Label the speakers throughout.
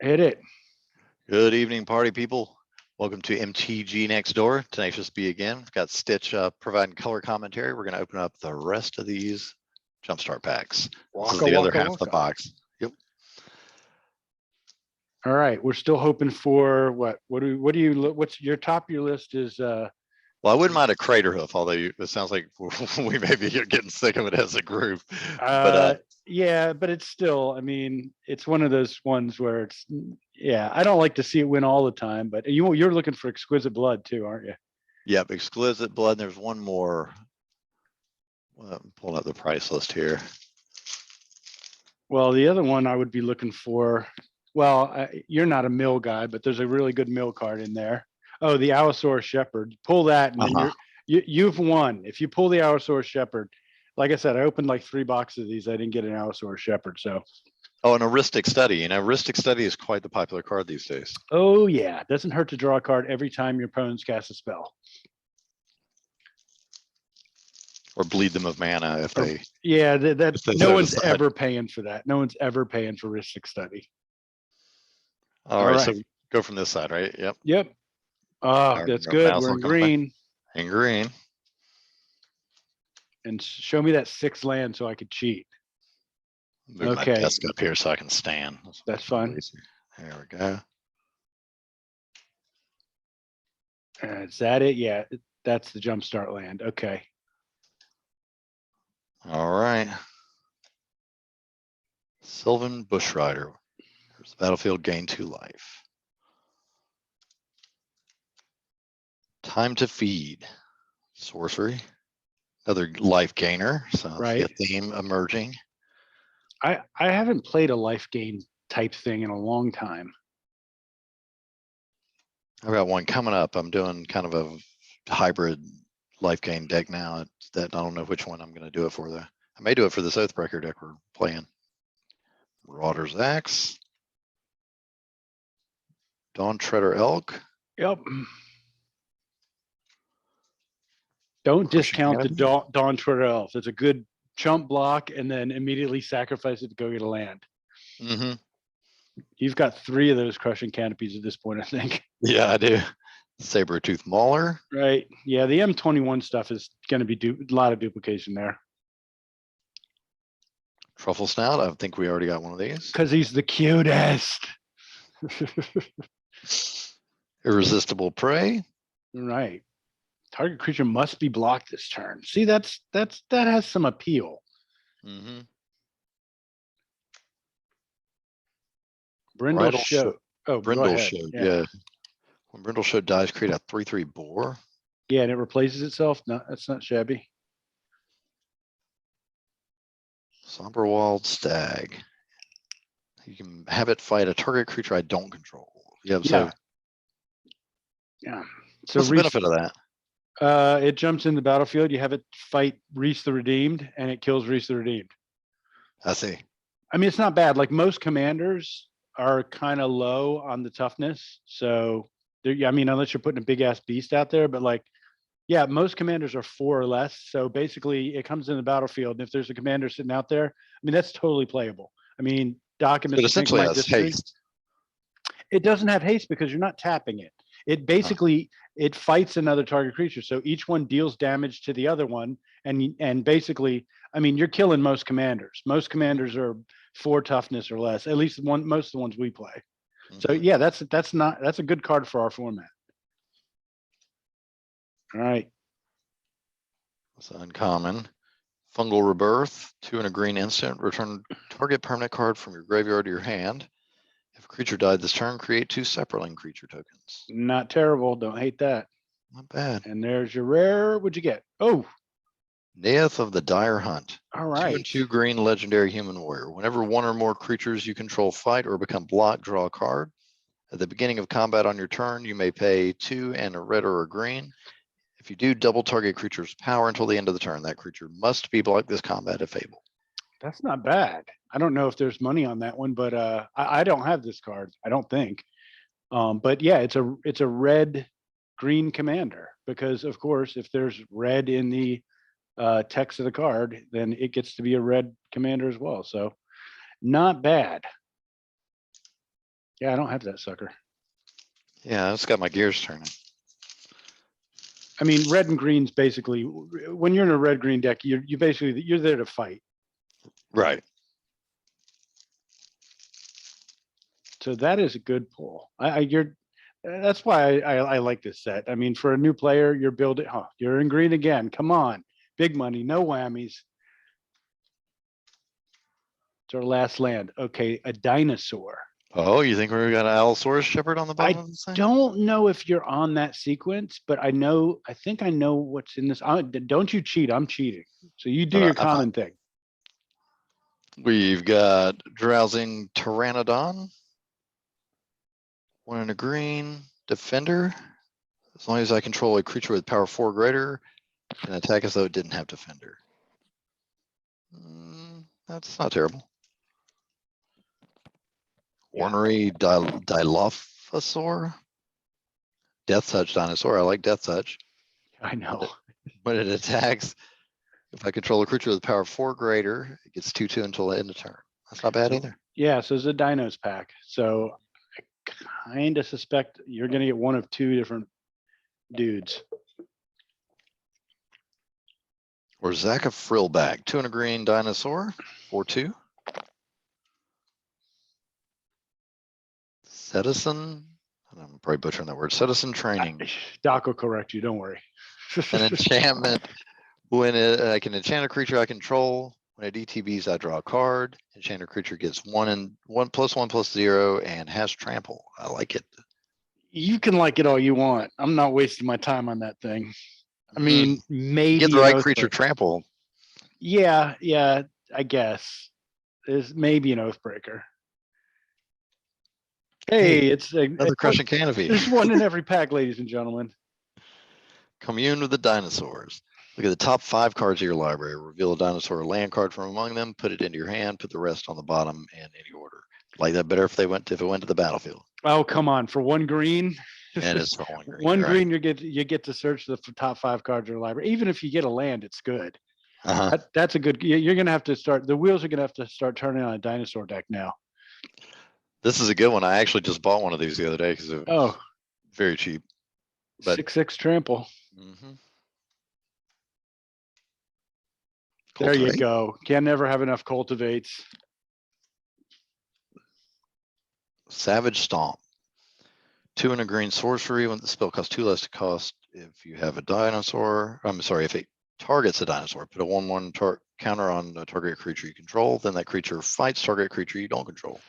Speaker 1: Hit it.
Speaker 2: Good evening, party people. Welcome to MTG Next Door. Tenacious B again. We've got Stitch providing color commentary. We're going to open up the rest of these Jumpstart packs. This is the other half of the box. Yep.
Speaker 1: All right, we're still hoping for what? What's your top of your list is?
Speaker 2: Well, I wouldn't mind a Crater Hoof, although it sounds like we may be getting sick of it as a group.
Speaker 1: Yeah, but it's still. I mean, it's one of those ones where it's. Yeah, I don't like to see it win all the time, but you're looking for Exquisite Blood too, aren't you?
Speaker 2: Yep, Exquisite Blood. And there's one more. Well, I'm pulling up the price list here.
Speaker 1: Well, the other one I would be looking for. Well, you're not a mill guy, but there's a really good mill card in there. Oh, the Allosaurus Shepherd. Pull that, and then you've won. If you pull the Allosaurus Shepherd, like I said, I opened like 3 boxes of these. I didn't get an Allosaurus Shepherd, so.
Speaker 2: Oh, an Heuristic Study. You know, Heuristic Study is quite the popular card these days.
Speaker 1: Oh yeah, it doesn't hurt to draw a card every time your opponents cast a spell.
Speaker 2: Or bleed them of mana if they.
Speaker 1: Yeah, no one's ever paying for that. No one's ever paying for Heuristic Study.
Speaker 2: All right, so go from this side, right? Yep.
Speaker 1: Yep. Oh, that's good. We're in green.
Speaker 2: In green.
Speaker 1: And show me that 6 land so I could cheat.
Speaker 2: Move my desk up here so I can stand.
Speaker 1: That's fine.
Speaker 2: There we go.
Speaker 1: Is that it? Yeah, that's the Jumpstart land. Okay.
Speaker 2: All right. Sylvan Bushrider. There's the battlefield, gain 2 life. Time to Feed. Sorcery. Another life gainer. So right. The theme emerging.
Speaker 1: I haven't played a life gain type thing in a long time.
Speaker 2: I've got one coming up. I'm doing kind of a hybrid life gain deck now. That I don't know which one I'm going to do it for though. I may do it for this Oathbreaker deck we're playing. Marauder's Axe. Dawn Treader Elk.
Speaker 1: Yep. Don't discount the Dawn Treader Elk. It's a good chump block and then immediately sacrifice it to go get a land.
Speaker 2: Mm-hmm.
Speaker 1: You've got 3 of those Crushing Canopies at this point, I think.
Speaker 2: Yeah, I do. Saber-Tooth Mauler.
Speaker 1: Right. Yeah, the M21 stuff is going to be a lot of duplication there.
Speaker 2: Truffle Snout. I think we already got one of these.
Speaker 1: Because he's the cutest.
Speaker 2: Irresistible Prey.
Speaker 1: Right. Target creature must be blocked this turn. See, that has some appeal.
Speaker 2: Mm-hmm.
Speaker 1: Brindle Show. Oh,
Speaker 2: Brindle Show. Yeah. When Brindle Show dies, create a 3/3 boar.
Speaker 1: Yeah, and it replaces itself. No, that's not shabby.
Speaker 2: Somberwald Stag. You can have it fight a target creature I don't control. Yeah. So what's the benefit of that?
Speaker 1: It jumps in the battlefield. You have it fight Reese the Redeemed, and it kills Reese the Redeemed.
Speaker 2: I see.
Speaker 1: I mean, it's not bad. Like most commanders are kind of low on the toughness. So, I mean, unless you're putting a big ass beast out there, but like, yeah, most commanders are 4 or less. So basically, it comes in the battlefield, and if there's a commander sitting out there, I mean, that's totally playable. I mean,
Speaker 2: But essentially, has haste.
Speaker 1: It doesn't have haste because you're not tapping it. It basically it fights another target creature, so each one deals damage to the other one, and basically, I mean, you're killing most commanders. Most commanders are 4 toughness or less. At least most of the ones we play. Mm-hmm. So yeah, that's a good card for our format. All right.
Speaker 2: It's uncommon. Fungal Rebirth, 2 and a green instant. Return target permanent card from your graveyard to your hand. If a creature died this turn, create 2 Sepperling creature tokens.
Speaker 1: Not terrible. Don't hate that.
Speaker 2: Not bad.
Speaker 1: And there's your rare. What'd you get? Oh.
Speaker 2: Neath of the Dire Hunt.
Speaker 1: All right.
Speaker 2: 2 and 2 green legendary human warrior. Whenever 1 or more creatures you control fight or become blocked, draw a card. At the beginning of combat on your turn, you may pay 2 and a red or a green. If you do, double target creature's power until the end of the turn. That creature must be blocked this combat if able.
Speaker 1: That's not bad. I don't know if there's money on that one, but I don't have this card. I don't think. But yeah, it's a red green commander because of course, if there's red in the text of the card, then it gets to be a red commander as well. So not bad. Yeah, I don't have that sucker.
Speaker 2: Yeah, it's got my gears turning.
Speaker 1: I mean, red and green's basically, when you're in a red-green deck, you basically, you're there to fight.
Speaker 2: Right.
Speaker 1: So that is a good pull. That's why I like this set. I mean, for a new player, you're building, you're in green again. Come on, big money, no whammies. It's our last land. Okay, a dinosaur.
Speaker 2: Oh, you think we're got an Allosaurus Shepherd on the bottom of this thing?
Speaker 1: Don't know if you're on that sequence, but I think I know what's in this. Don't you cheat? I'm cheating. So you do your common thing.
Speaker 2: We've got Drowsing Pteranodon. 1 in a green. Defender. As long as I control a creature with power 4 or greater, can attack as though it didn't have Defender. That's not terrible.
Speaker 1: Yeah.
Speaker 2: Ornery Dilophosaur. Death Touch dinosaur. I like Death Touch.
Speaker 1: I know.
Speaker 2: When it attacks, if I control a creature with power 4 or greater, it gets 2/2 until the end of turn. That's not bad either.
Speaker 1: Yeah, so it's a dinos pack. So I kind of suspect you're going to get one of two different dudes.
Speaker 2: Or Zaka Frillback. 2 in a green dinosaur. 4/2. Citizen. I'm probably butchering that word. Citizen Training.
Speaker 1: Doc will correct you. Don't worry.
Speaker 2: An enchantment. When I can enchant a creature I control. When it DTBs, I draw a card. Enchant a creature gets 1/1/1/0 and has trample. I like it.
Speaker 1: You can like it all you want. I'm not wasting my time on that thing. I mean, maybe
Speaker 2: get the right creature trample.
Speaker 1: Yeah, I guess. There's maybe an Oathbreaker. Hey, it's
Speaker 2: another Crushing Canopy.
Speaker 1: There's one in every pack, ladies and gentlemen.
Speaker 2: Commune with the dinosaurs. Look at the top 5 cards of your library. Reveal a dinosaur or land card from among them. Put it into your hand. Put the rest on the bottom in any order. Like that better if it went to the battlefield.
Speaker 1: Oh, come on! For 1 green.
Speaker 2: And it's for 1 green.
Speaker 1: 1 green, you get to search the top 5 cards of your library. Even if you get a land, it's good. That's a good. You're gonna have to start. The wheels are gonna have to start turning on a dinosaur deck now.
Speaker 2: This is a good one. I actually just bought one of these the other day because it was very cheap.
Speaker 1: 6/6 trample. There you go. Can never have enough cultivates.
Speaker 2: Savage Stomp. 2 in a green sorcery. When the spell costs 2 less to cost, if you have a dinosaur, I'm sorry, if it targets a dinosaur, put a 1/1 counter on a target creature you control, then that creature fights target creature you don't control.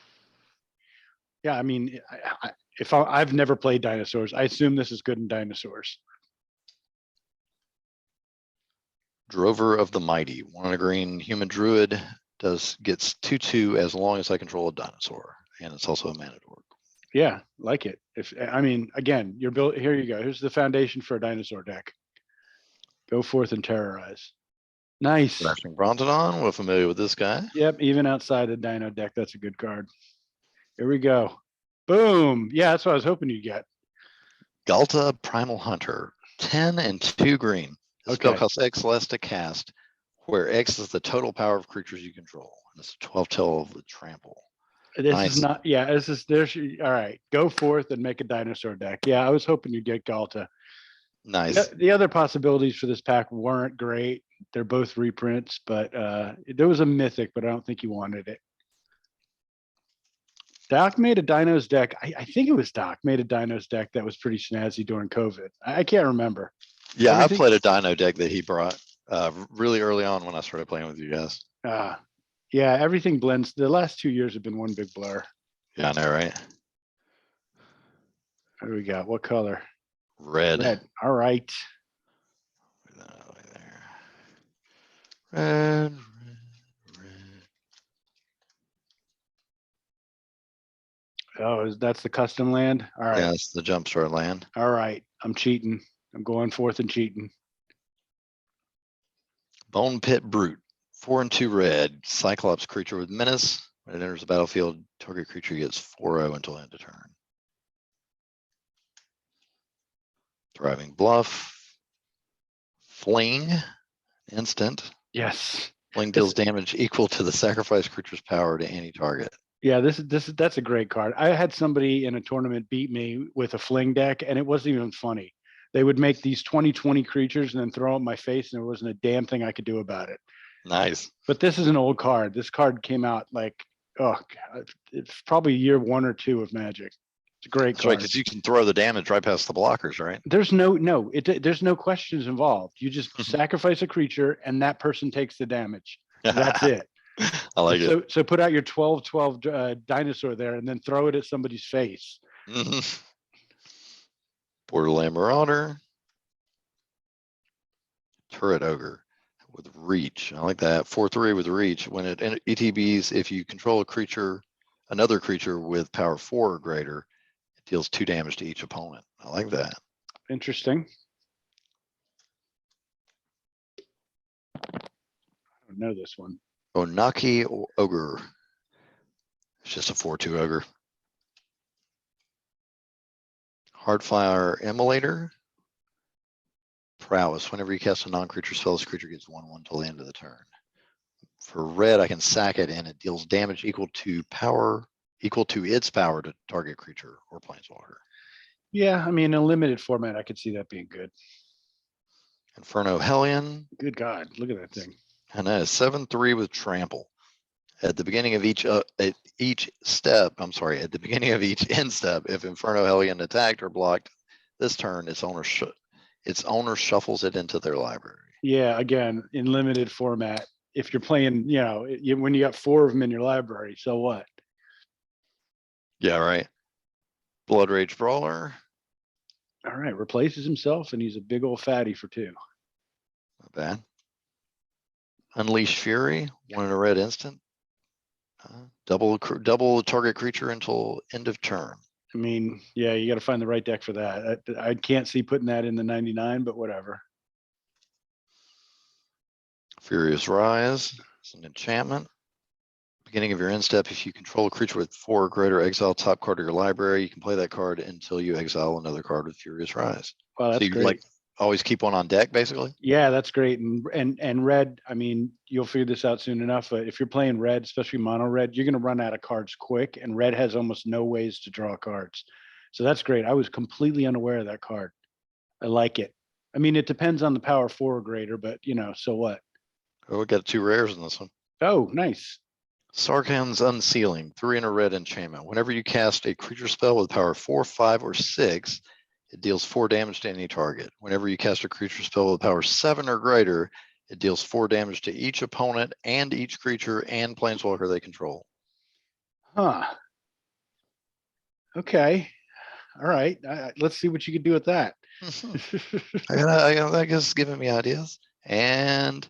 Speaker 1: Yeah, I mean, I've never played dinosaurs, I assume this is good in dinosaurs.
Speaker 2: Drover of the Mighty. 1 in a green human druid gets 2/2 as long as I control a dinosaur, and it's also a mana dork.
Speaker 1: Yeah, like it. Again, you're built. Here you go. Here's the foundation for a dinosaur deck. Go forth and terrorize. Nice.
Speaker 2: Flashing Brontodon. We're familiar with this guy.
Speaker 1: Yep, even outside the dino deck, that's a good card. Here we go. Boom. Yeah, that's what I was hoping you'd get.
Speaker 2: Galta Primal Hunter. 10 and 2 green. This spell costs X less to cast, where X is the total power of creatures you control. It's 12 tail of the trample.
Speaker 1: This is not, all right. Go forth and make a dinosaur deck. Yeah, I was hoping you'd get Galta.
Speaker 2: Nice.
Speaker 1: The other possibilities for this pack weren't great. They're both reprints, but there was a mythic, but I don't think you wanted it. Doc made a Dinos deck. I think it was Doc made a Dinos deck that was pretty snazzy during COVID. I can't remember.
Speaker 2: Yeah, I played a Dino deck that he brought really early on when I started playing with you guys.
Speaker 1: Yeah, everything blends. The last 2 years have been one big blur.
Speaker 2: Yeah, I know, right?
Speaker 1: What do we got? What color?
Speaker 2: Red.
Speaker 1: All right.
Speaker 2: Red.
Speaker 1: Oh, that's the custom land? All right.
Speaker 2: Yeah, it's the Jumpstart land.
Speaker 1: All right. I'm cheating. I'm going forth and cheating.
Speaker 2: Bone Pit Brute. 4 and 2 red. Cyclops creature with menace. When it enters the battlefield, target creature gets 4/0 until end of turn. Thriving Bluff. Fling. Instant.
Speaker 1: Yes.
Speaker 2: Fling deals damage equal to the sacrifice creature's power to any target.
Speaker 1: Yeah, that's a great card. I had somebody in a tournament beat me with a fling deck, and it wasn't even funny. They would make these 20/20 creatures and then throw them in my face, and there wasn't a damn thing I could do about it.
Speaker 2: Nice.
Speaker 1: But this is an old card. This card came out like, oh, God, it's probably year 1 or 2 of Magic. It's a great
Speaker 2: That's right,
Speaker 1: card.
Speaker 2: because you can throw the damage right past the blockers, right?
Speaker 1: There's there's no questions involved. You just sacrifice a creature, and that person takes the damage. That's it.
Speaker 2: I like it.
Speaker 1: So put out your 12/12 dinosaur there, and then throw it at somebody's face.
Speaker 2: Borderland Marauder. Turret Ogre with reach. I like that. 4/3 with reach. When it ETBs, if you control a creature, another creature with power 4 or greater, it deals 2 damage to each opponent. I like that.
Speaker 1: Interesting. I don't know this one.
Speaker 2: Onaki Ogre. It's just a 4/2 ogre. Hardfire Immolator. Prowess. Whenever you cast a non-creature spell, this creature gets 1/1 till the end of the turn. For red, I can sack it and it deals damage equal to its power to target creature or planeswalker.
Speaker 1: Yeah, I mean, in a limited format, I could see that being good.
Speaker 2: Inferno Hellion.
Speaker 1: Good God, look at that thing.
Speaker 2: And that is 7/3 with trample. At the beginning of each end step, if Inferno Hellion attacked or blocked this turn, its owner shuffles it into their library.
Speaker 1: Yeah, again, in limited format. If you're playing, when you got 4 of them in your library, so what?
Speaker 2: Yeah, right. Blood Rage Brawler.
Speaker 1: All right, replaces himself, and he's a big old fatty for 2.
Speaker 2: Not bad. Unleash Fury. 1 in a red instant. Double target creature until end of turn.
Speaker 1: I mean, yeah, you got to find the right deck for that. I can't see putting that in the 99, but whatever.
Speaker 2: Furious Rise. It's an enchantment. Beginning of your end step, if you control a creature with 4 or greater, exile top card of your library. You can play that card until you exile another card with Furious Rise.
Speaker 1: Well, that's
Speaker 2: so you
Speaker 1: great.
Speaker 2: Like always keep one on deck, basically.
Speaker 1: Yeah, that's great. And red, I mean, you'll figure this out soon enough. But if you're playing red, especially mono red, you're going to run out of cards quick, and red has almost no ways to draw cards. So that's great. I was completely unaware of that card. I like it. I mean, it depends on the power 4 or greater, but so what?
Speaker 2: Oh, we got 2 rares in this one.
Speaker 1: Oh, nice.
Speaker 2: Sarkhan's Unsealing, 3 in a red enchantment. Whenever you cast a creature spell with power 4, 5, or 6, it deals 4 damage to any target. Whenever you cast a creature spell with power 7 or greater, it deals 4 damage to each opponent and each creature and planeswalker they control.
Speaker 1: Huh. Okay. All right. Let's see what you can do with that.
Speaker 2: I guess giving me ideas. And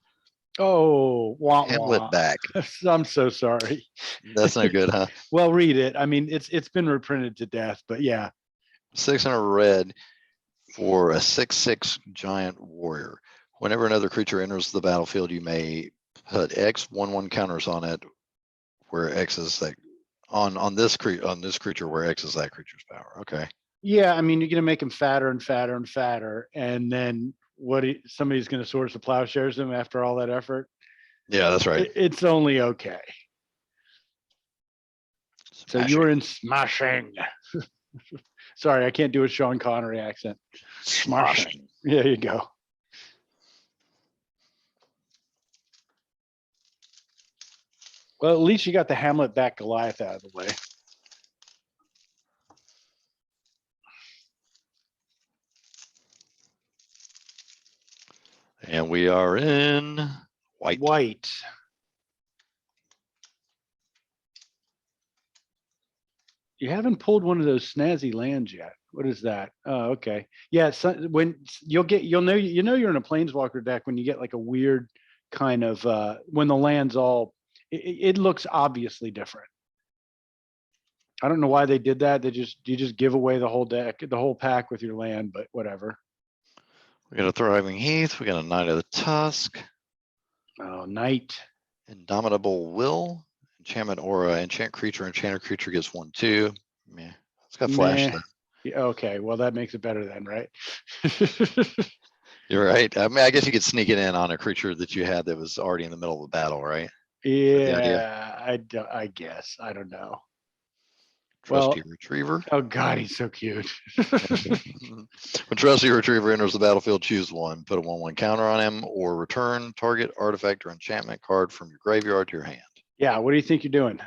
Speaker 1: oh,
Speaker 2: Hamlet back.
Speaker 1: I'm so sorry.
Speaker 2: That's no good, huh?
Speaker 1: Well, read it. I mean, it's been reprinted to death, but yeah.
Speaker 2: 6 in a red for a 6/6 giant warrior. Whenever another creature enters the battlefield, you may put X 1/1 counters on it, where X is like on this creature where X is that creature's power. Okay.
Speaker 1: Yeah, I mean, you're gonna make him fatter and fatter and fatter, and then somebody's gonna source the plowshares him after all that effort.
Speaker 2: Yeah, that's right.
Speaker 1: It's only okay. So you're in smashing. Sorry, I can't do a Sean Connery accent. Smashing. There you go. Well, at least you got the Hamlet back Goliath out of the way.
Speaker 2: And we are in white.
Speaker 1: White. You haven't pulled one of those snazzy lands yet. What is that? Oh, okay. Yeah, so when you'll know you're in a planeswalker deck when you get like a weird kind of when the land's all it looks obviously different. I don't know why they did that. You just give away the whole deck, the whole pack with your land, but whatever.
Speaker 2: We got a Thriving Heath. We got a Knight of the Tusk.
Speaker 1: Oh, Knight.
Speaker 2: Indomitable Will. Enchantment Aura. Enchant creature. Enchanted creature gets 1/2. Yeah, it's got flash.
Speaker 1: Yeah, okay, well that makes it better then, right?
Speaker 2: You're right. I mean, I guess you could sneak it in on a creature that you had that was already in the middle of the battle, right? the idea.
Speaker 1: Yeah, I guess. I don't know.
Speaker 2: Trusty
Speaker 1: Well,
Speaker 2: Retriever.
Speaker 1: oh God, he's so cute.
Speaker 2: When Trusty Retriever enters the battlefield, choose one. Put a 1/1 counter on him, or return target artifact or enchantment card from your graveyard to your hand.
Speaker 1: Yeah, what do you think you're doing?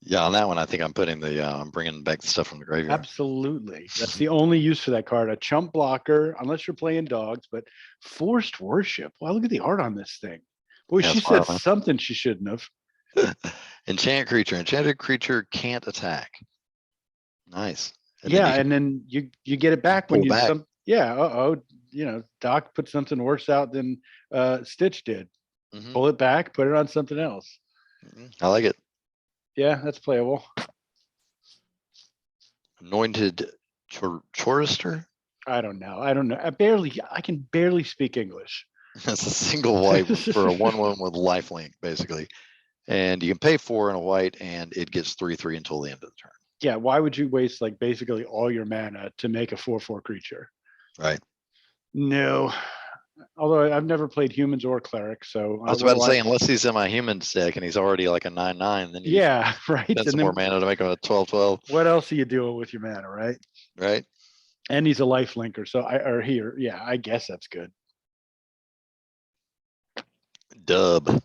Speaker 2: Yeah, on that one, I think I'm putting I'm bringing back the stuff from the graveyard.
Speaker 1: Absolutely. That's the only use for that card. A chump blocker, unless you're playing dogs, but forced worship. Wow, look at the art on this thing. Boy,
Speaker 2: Yeah,
Speaker 1: she
Speaker 2: it's
Speaker 1: said
Speaker 2: wild,
Speaker 1: something she shouldn't have.
Speaker 2: Enchant creature. Enchanted creature can't attack. Nice. And
Speaker 1: Yeah,
Speaker 2: then you
Speaker 1: and then you get it
Speaker 2: can
Speaker 1: back when
Speaker 2: pull
Speaker 1: you
Speaker 2: back.
Speaker 1: yeah, Doc put something worse out than Stitch did.
Speaker 2: Mhm,
Speaker 1: Pull it back, put it on something else.
Speaker 2: mhm. I like it.
Speaker 1: Yeah, that's playable.
Speaker 2: Anointed Chorister.
Speaker 1: I don't know. I can barely speak English.
Speaker 2: That's a single white for a 1/1 with lifelink, basically. And you can pay 4 and a white, and it gets 3/3 until the end of the turn.
Speaker 1: Yeah, why would you waste like basically all your mana to make a 4/4 creature?
Speaker 2: Right.
Speaker 1: No. Although I've never played humans or clerics, so
Speaker 2: I was
Speaker 1: what
Speaker 2: about
Speaker 1: do
Speaker 2: to
Speaker 1: I?
Speaker 2: say, unless he's in my humans deck and he's already like a 9/9, then you
Speaker 1: Yeah, right.
Speaker 2: spend
Speaker 1: And
Speaker 2: some more
Speaker 1: then
Speaker 2: mana to make him a 12/12,
Speaker 1: what else are you doing with your mana, right?
Speaker 2: right?
Speaker 1: And he's a life linker, so yeah, I guess that's good.
Speaker 2: Dub.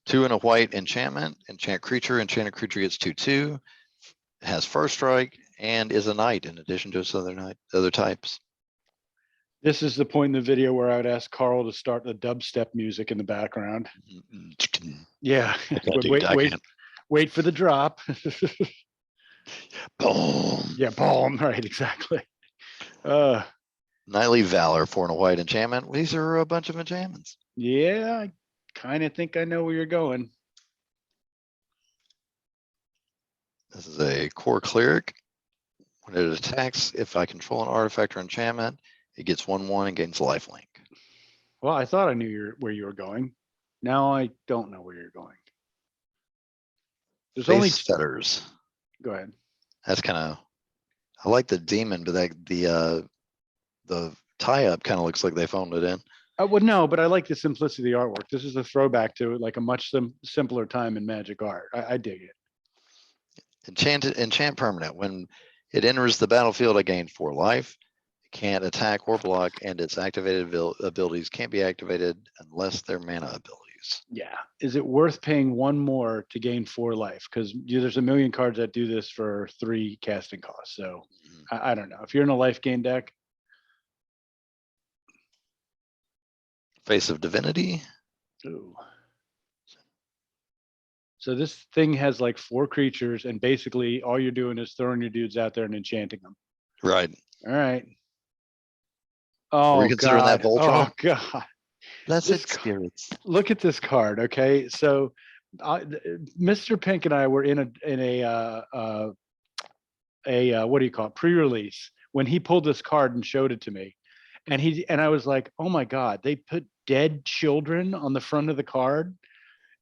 Speaker 2: 2 and a white enchantment. Enchant creature. Enchanted creature gets 2/2. Has first strike and is a knight in addition to its other types.
Speaker 1: This is the point in the video where I would ask Carl to start the dubstep music in the background. Yeah, wait for the drop.
Speaker 2: Boom.
Speaker 1: Yeah, boom. Right, exactly.
Speaker 2: Knightly Valor, 4 and a white enchantment. These are a bunch of enchantments.
Speaker 1: Yeah, I kind of think I know where you're going.
Speaker 2: This is a core cleric. When it attacks, if I control an artifact or enchantment, it gets 1/1 and gains lifelink.
Speaker 1: Well, I thought I knew where you were going. Now I don't know where you're going. There's only
Speaker 2: Face Setters.
Speaker 1: Go ahead.
Speaker 2: That's kind of, I like the demon, but the tie-up kind of looks like they phoned it in.
Speaker 1: Well, no, but I like the simplicity of the artwork. This is a throwback to like a much simpler time in Magic art. I dig it.
Speaker 2: Enchant permanent. When it enters the battlefield, I gain 4 life. It can't attack or block, and its activated abilities can't be activated unless they're mana abilities.
Speaker 1: Yeah. Is it worth paying 1 more to gain 4 life? Because there's a million cards that do this for 3 casting costs. So I don't know. If you're in a life gain deck.
Speaker 2: Face of Divinity.
Speaker 1: Ooh. So this thing has like 4 creatures, and basically all you're doing is throwing your dudes out there and enchanting them.
Speaker 2: Right.
Speaker 1: All right. Oh,
Speaker 2: Were you considering that
Speaker 1: God.
Speaker 2: Voltron?
Speaker 1: Oh, God.
Speaker 2: Blessed spirits.
Speaker 1: Look at this card. Okay. So Mr. Pink and I were in a what do you call it? Pre-release when he pulled this card and showed it to me. And I was like, oh my God, they put dead children on the front of the card.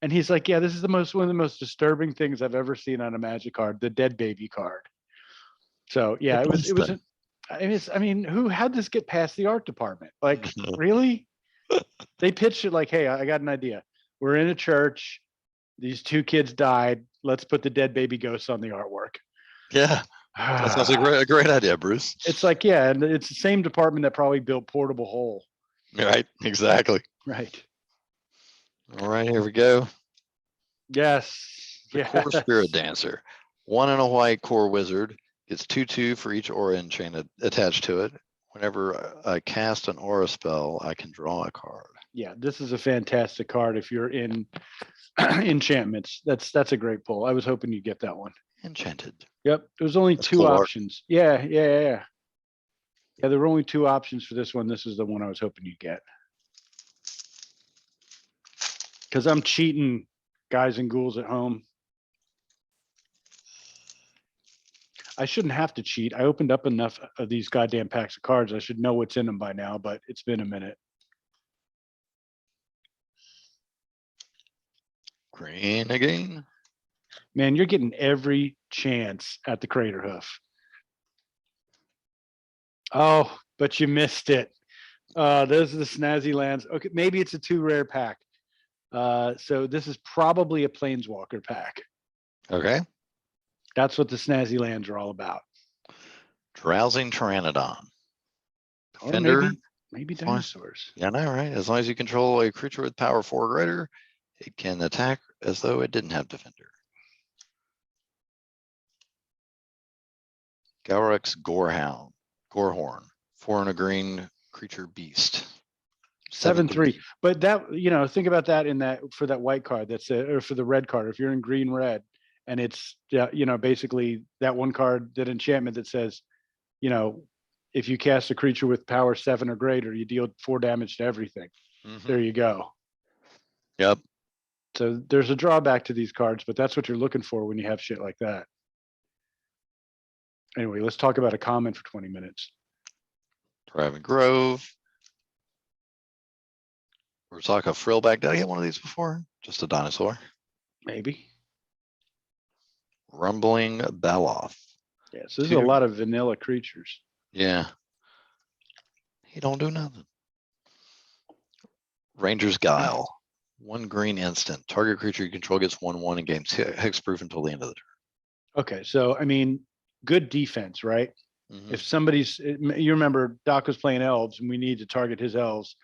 Speaker 1: And he's like, yeah, this is one of the most disturbing things I've ever seen on a Magic card, the dead baby card. So yeah, I mean, how'd this get past the art department? Like, really? They pitched it like, hey, I got an idea. We're in a church. These 2 kids died. Let's put the dead baby ghosts on the artwork.
Speaker 2: Yeah. That sounds like a great idea, Bruce.
Speaker 1: It's like, yeah, and it's the same department that probably built Portable Hole.
Speaker 2: Right. Exactly.
Speaker 1: Right.
Speaker 2: All right, here we go.
Speaker 1: Yes.
Speaker 2: The Core Spirit Dancer. 1 and a white core wizard gets 2/2 for each aura enchant attached to it. Whenever I cast an aura spell, I can draw a card.
Speaker 1: Yeah, this is a fantastic card if you're in enchantments. That's a great pull. I was hoping you'd get that one.
Speaker 2: Enchanted.
Speaker 1: Yep. There was only
Speaker 2: That's
Speaker 1: 2
Speaker 2: cool art.
Speaker 1: options. Yeah. Yeah, there were only 2 options for this one. This is the one I was hoping you'd get. Because I'm cheating, guys and ghouls at home. I shouldn't have to cheat. I opened up enough of these goddamn packs of cards. I should know what's in them by now, but it's been a minute.
Speaker 2: Green again.
Speaker 1: Man, you're getting every chance at the Crater Hoof. Oh, but you missed it. Those are the snazzy lands. Okay, maybe it's a 2 rare pack. So this is probably a Planeswalker pack.
Speaker 2: Okay.
Speaker 1: That's what the snazzy lands are all about.
Speaker 2: Drowsing Pteranodon.
Speaker 1: Or
Speaker 2: Defender.
Speaker 1: maybe
Speaker 2: Fine.
Speaker 1: dinosaurs.
Speaker 2: Yeah, I know, right? As long as you control a creature with power 4 or greater, it can attack as though it didn't have Defender. Galrex Gorehorn. 4 and a green creature beast.
Speaker 1: 7/3. But that, think about that for that white card that's or for the red card. If you're in green red and it's basically that one card, that enchantment that says, if you cast a creature with power 7 or greater, you deal 4 damage to everything. There you go.
Speaker 2: Yep.
Speaker 1: So there's a drawback to these cards, but that's what you're looking for when you have shit like that. Anyway, let's talk about a common for 20 minutes.
Speaker 2: Driving Grove. Urzaka Frillback. Did I get one of these before? Just a dinosaur.
Speaker 1: Maybe.
Speaker 2: Rumbling Baloth.
Speaker 1: Yeah, so there's a lot of vanilla creatures.
Speaker 2: Yeah. He don't do nothing. Ranger's Guile. 1 green instant. Target creature you control gets 1/1 and gains hexproof until the end of the turn.
Speaker 1: Okay, so good defense, right? If you remember Doc was playing elves and we need to target his elves.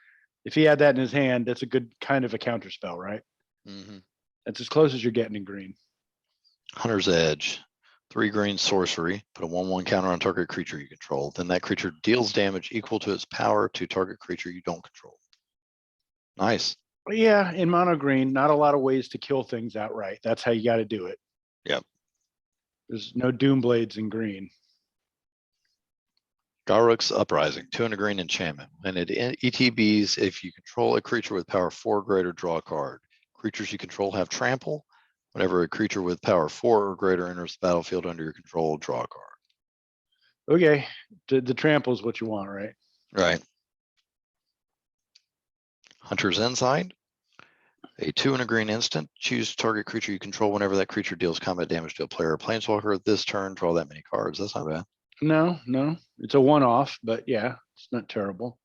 Speaker 1: If he had that in his hand, that's a good kind of a counter spell, right? That's as close as you're getting in green.
Speaker 2: Hunter's Edge. 3 green sorcery. Put a 1/1 counter on target creature you control. Then that creature deals damage equal to its power to target creature you don't control. Nice.
Speaker 1: Yeah, in mono green, not a lot of ways to kill things outright. That's how you got to do it.
Speaker 2: Yep.
Speaker 1: There's no Doom Blades in green.
Speaker 2: Garruk's Uprising, 2 and a green enchantment. When it ETBs, if you control a creature with power 4 or greater, draw a card. Creatures you control have trample. Whenever a creature with power 4 or greater enters the battlefield under your control, draw a card.
Speaker 1: Okay, the trample is what you want, right?
Speaker 2: Right. Hunter's Insight. A 2 and a green instant. Choose target creature you control whenever that creature deals combat damage to a player or planeswalker. This turn, draw that many cards. That's not bad.
Speaker 1: No, it's a one-off, but yeah, it's not terrible.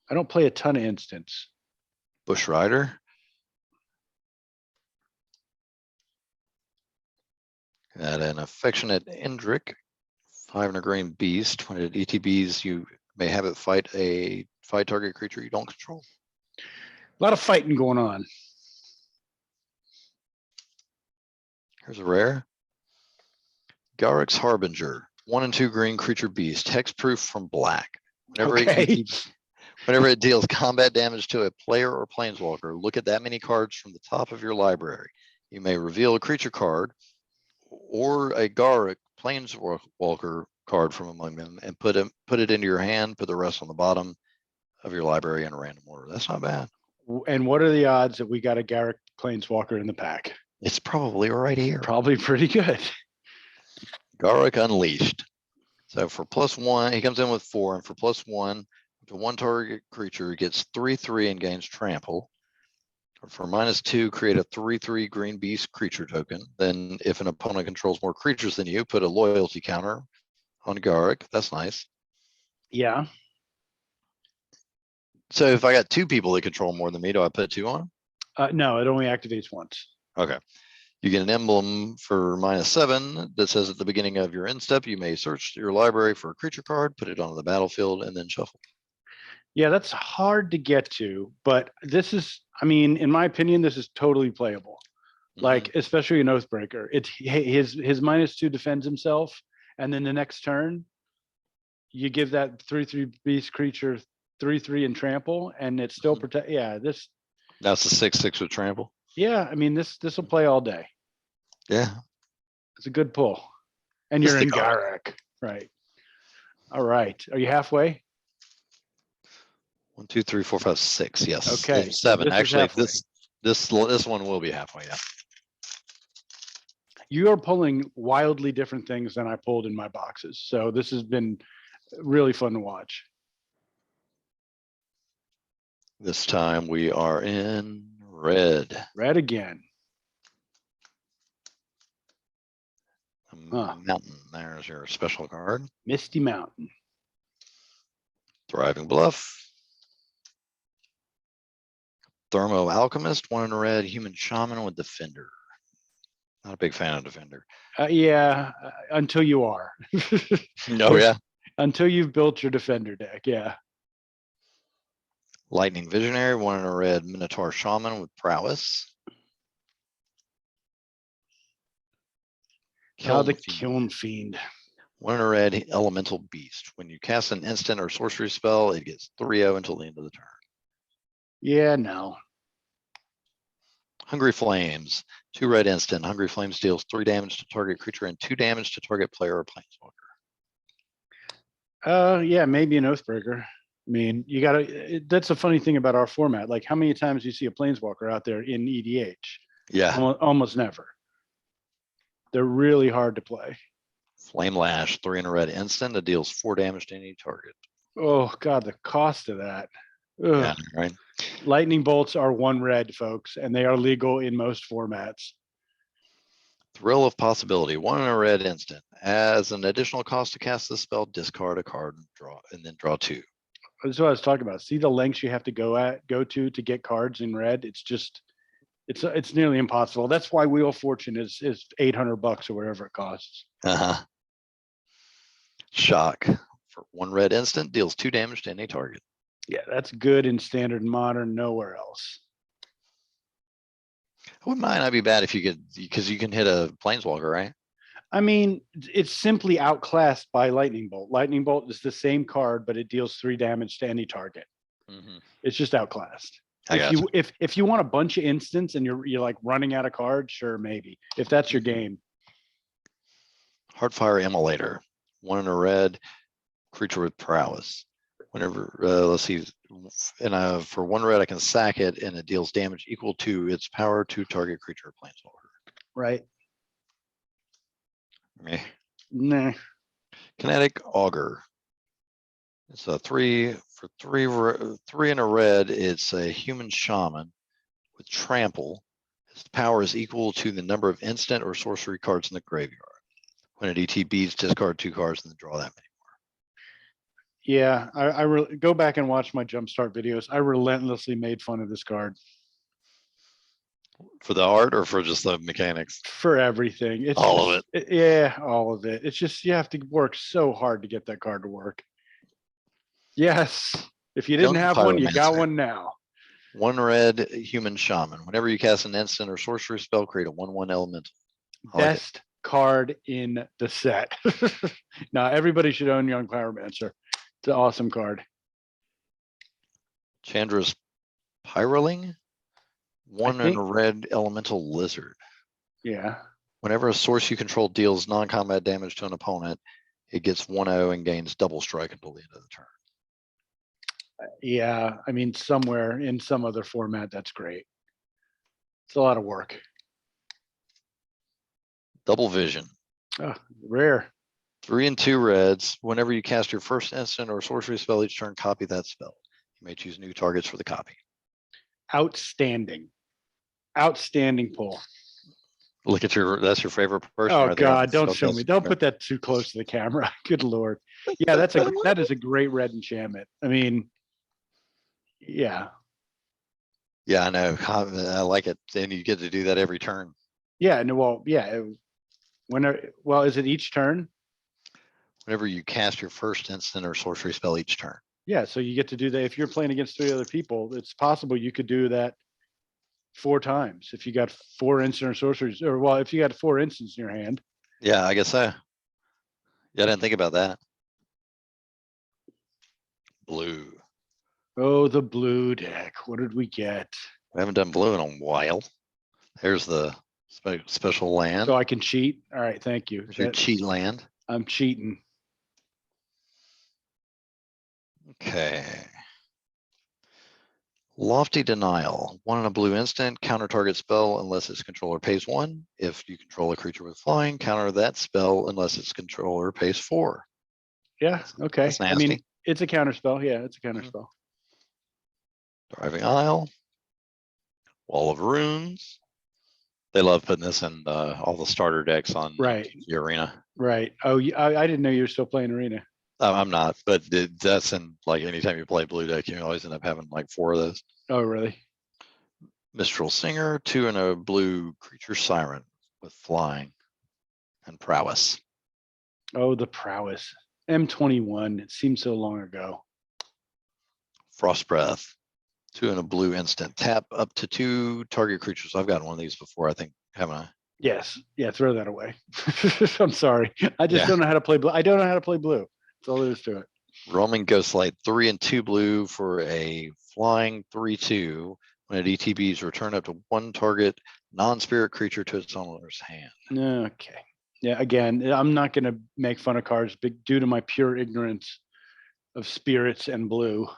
Speaker 1: I don't play a ton of instants.
Speaker 2: Bush Rider. Got an Affectionate Indrik, 5 and a green beast. When it ETBs, you may have it fight target creature you don't control.
Speaker 1: A lot of fighting going on.
Speaker 2: Here's a rare. Garruk's Harbinger, 1 and 2 green creature beast, hexproof from black. Whenever it deals combat damage to a player or planeswalker, look at that many cards from the top of your library. You may reveal a creature card or a Garruk planeswalker card from among them and put it into your hand, put the rest on the bottom of your library in a random order. That's not bad.
Speaker 1: And what are the odds that we got a Garruk planeswalker in the pack?
Speaker 2: It's probably right here.
Speaker 1: Probably pretty good.
Speaker 2: Garruk Unleashed. So for +1, he comes in with 4, and for +1 to 1 target creature, gets 3/3 and gains trample. For -2, create a 3/3 green beast creature token. Then if an opponent controls more creatures than you, put a loyalty counter on Garruk. That's nice.
Speaker 1: Yeah.
Speaker 2: So if I got 2 people that control more than me, do I put 2 on them?
Speaker 1: No, it only activates once.
Speaker 2: Okay. You get an emblem for -7 that says at the beginning of your end step, you may search your library for a creature card, put it onto the battlefield, and then shuffle.
Speaker 1: Yeah, that's hard to get to, but this is, in my opinion, this is totally playable. Like, especially an Oathbreaker. It's his -2 defends himself, and then the next turn, you give that 3/3 beast creature 3/3 and trample, and it's still protect. Yeah,
Speaker 2: That's the 6/6 with trample.
Speaker 1: Yeah, this will play all day.
Speaker 2: Yeah,
Speaker 1: it's a good pull, and you're in Garruk, right? All right, are you halfway?
Speaker 2: 1, 2, 3, 4, 5, 6. Yes.
Speaker 1: Okay.
Speaker 2: 7. Actually, this one will be halfway. Yeah.
Speaker 1: You are pulling wildly different things than I pulled in my boxes, so this has been really fun to watch.
Speaker 2: This time we are in red.
Speaker 1: Red again.
Speaker 2: Mountain. There's your special card.
Speaker 1: Misty Mountain.
Speaker 2: Thriving Bluff. Thermo Alchemist, 1 in a red, Human Shaman with Defender. Not a big fan of Defender.
Speaker 1: Yeah, until you are.
Speaker 2: Oh, yeah.
Speaker 1: Until you've built your Defender deck, yeah.
Speaker 2: Lightning Visionary, 1 in a red, Minotaur Shaman with Prowess.
Speaker 1: Now the
Speaker 2: Fiend,
Speaker 1: Kiln Fiend.
Speaker 2: 1 in a red, Elemental Beast. When you cast an instant or sorcery spell, it gets 3/0 until the end of the turn.
Speaker 1: Yeah, no.
Speaker 2: Hungry Flames, 2 red instant. Hungry Flames deals 3 damage to target creature and 2 damage to target player or planeswalker.
Speaker 1: Yeah, maybe an Oathbreaker. I mean, you gotta, that's a funny thing about our format. Like, how many times do you see a Planeswalker out there in EDH?
Speaker 2: Yeah.
Speaker 1: Almost never. They're really hard to play.
Speaker 2: Flame Lash, 3 in a red instant that deals 4 damage to any target.
Speaker 1: Oh God, the cost of that. Ugh.
Speaker 2: Yeah, right.
Speaker 1: Lightning bolts are 1 red, folks, and they are legal in most formats.
Speaker 2: Thrill of Possibility, 1 in a red instant. As an additional cost to cast this spell, discard a card and then draw 2.
Speaker 1: That's what I was talking about. See the lengths you have to go to get cards in red. It's just, it's nearly impossible. That's why Wheel of Fortune is $800 or whatever it costs.
Speaker 2: Uh-huh. Shock, for 1 red instant, deals 2 damage to any target.
Speaker 1: Yeah, that's good in Standard and Modern, nowhere else.
Speaker 2: It might not be bad if you could, because you can hit a planeswalker, right?
Speaker 1: I mean, it's simply outclassed by Lightning Bolt. Lightning Bolt is the same card, but it deals 3 damage to any target.
Speaker 2: Mm-hmm.
Speaker 1: It's just outclassed.
Speaker 2: If
Speaker 1: you want a bunch of instants and you're like running out of cards, sure, maybe. If that's your game.
Speaker 2: Heartfire Immolator, 1 in a red, creature with prowess. Whenever, let's see, and for 1 red, I can sack it and it deals damage equal to its power to target creature or planeswalker.
Speaker 1: Right.
Speaker 2: Meh.
Speaker 1: Nah.
Speaker 2: Kinetic Auger. It's a 3 for 3 in a red. It's a Human Shaman with Trample. Its power is equal to the number of instant or sorcery cards in the graveyard. When it ETBs, discard 2 cards and then draw that many.
Speaker 1: Yeah, I go back and watch my Jumpstart videos. I relentlessly made fun of this card.
Speaker 2: For the art or for just the mechanics?
Speaker 1: For everything. It's
Speaker 2: all of
Speaker 1: it. Yeah, all of it. It's just, you have to work so hard to get that card to work. Yes. If you didn't have one, you got one now. 1
Speaker 2: red Human Shaman. Whenever you cast an instant or sorcery spell, create a 1/1 elemental.
Speaker 1: Best card in the set. Now, everybody should own Young Pyromancer. It's an awesome card.
Speaker 2: Chandra's Pyroling, 1 in a red elemental lizard.
Speaker 1: Yeah.
Speaker 2: Whenever a source you control deals non-combat damage to an opponent, it gets 1/0 and gains double strike until the end of the turn.
Speaker 1: Yeah, I mean, somewhere in some other format, that's great. It's a lot of work.
Speaker 2: Double Vision.
Speaker 1: Oh, rare.
Speaker 2: 3 and 2 reds. Whenever you cast your first instant or sorcery spell each turn, copy that spell. You may choose new targets for the copy.
Speaker 1: Outstanding. Outstanding pull.
Speaker 2: Look at that's your favorite person.
Speaker 1: Oh
Speaker 2: right
Speaker 1: God, don't show me. Don't put that too close to the camera. Good Lord. Yeah, that is a great red enchantment. I mean, yeah.
Speaker 2: Yeah, I know. I like it. And you get to do that every turn.
Speaker 1: Yeah, no, well, yeah. Well, is it each turn?
Speaker 2: Whenever you cast your first instant or sorcery spell each turn.
Speaker 1: Yeah, so you get to do that. If you're playing against 3 other people, it's possible you could do that 4 times if you got 4 instant or sorceries, or well, if you got 4 instants in your hand.
Speaker 2: Yeah, I guess so. Yeah, I didn't think about that. Blue.
Speaker 1: Oh, the blue deck. What did we get?
Speaker 2: We haven't done blue in a while. There's the special land.
Speaker 1: So I can cheat. All right, thank you.
Speaker 2: There's your cheat land.
Speaker 1: I'm cheating.
Speaker 2: Okay. Lofty Denial. 1 in a blue instant. Counter target spell unless its controller pays 1. If you control a creature with flying, counter that spell unless its controller pays 4.
Speaker 1: Yeah. Okay.
Speaker 2: That's nasty.
Speaker 1: I mean, it's a counter spell. Yeah, it's a counter spell.
Speaker 2: Driving Isle. Wall of Runes. They love putting this in all the starter decks on
Speaker 1: right.
Speaker 2: the Arena.
Speaker 1: Right. Oh, I didn't know you were still playing Arena.
Speaker 2: I'm not, but that's in like anytime you play blue deck, you always end up having like 4 of those.
Speaker 1: Oh, really?
Speaker 2: Mistral Singer, 2 and a blue creature siren with flying and prowess.
Speaker 1: Oh, the prowess. M21. It seems so long ago.
Speaker 2: Frost Breath, 2 and a blue instant. Tap up to 2 target creatures. I've gotten one of these before, I think, haven't I?
Speaker 1: Yes. Yeah, throw that away. I'm sorry. I just
Speaker 2: Yeah.
Speaker 1: don't know how to play blue. I don't know how to play blue. That's all there is to it.
Speaker 2: Roaming Ghostlight, 3 and 2 blue for a flying 3/2. When it ETBs, return up to 1 target non-spirit creature to its owner's hand.
Speaker 1: Okay. Yeah, again, I'm not going to make fun of cards due to my pure ignorance of spirits and blue.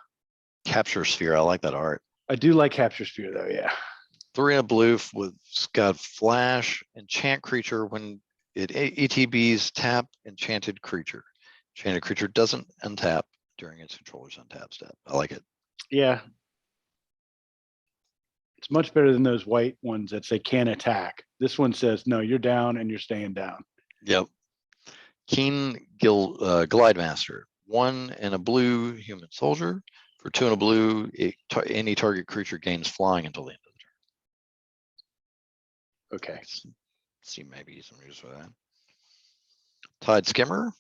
Speaker 2: Capture Sphere, I like that art.
Speaker 1: I do like Capture Sphere, though, yeah.
Speaker 2: 3 and a blue with got flash, enchant creature. When it ETBs, tap enchanted creature. Enchanted creature doesn't untap during its controller's untap step. I like it.
Speaker 1: Yeah. It's much better than those white ones that say can't attack. This one says, no, you're down and you're staying down.
Speaker 2: Yep. Keen Glide Master, 1 and a blue human soldier. For 2 and a blue, any target creature gains flying until the end of the turn.
Speaker 1: Okay.
Speaker 2: See maybe some use for that. Tide Skimmer.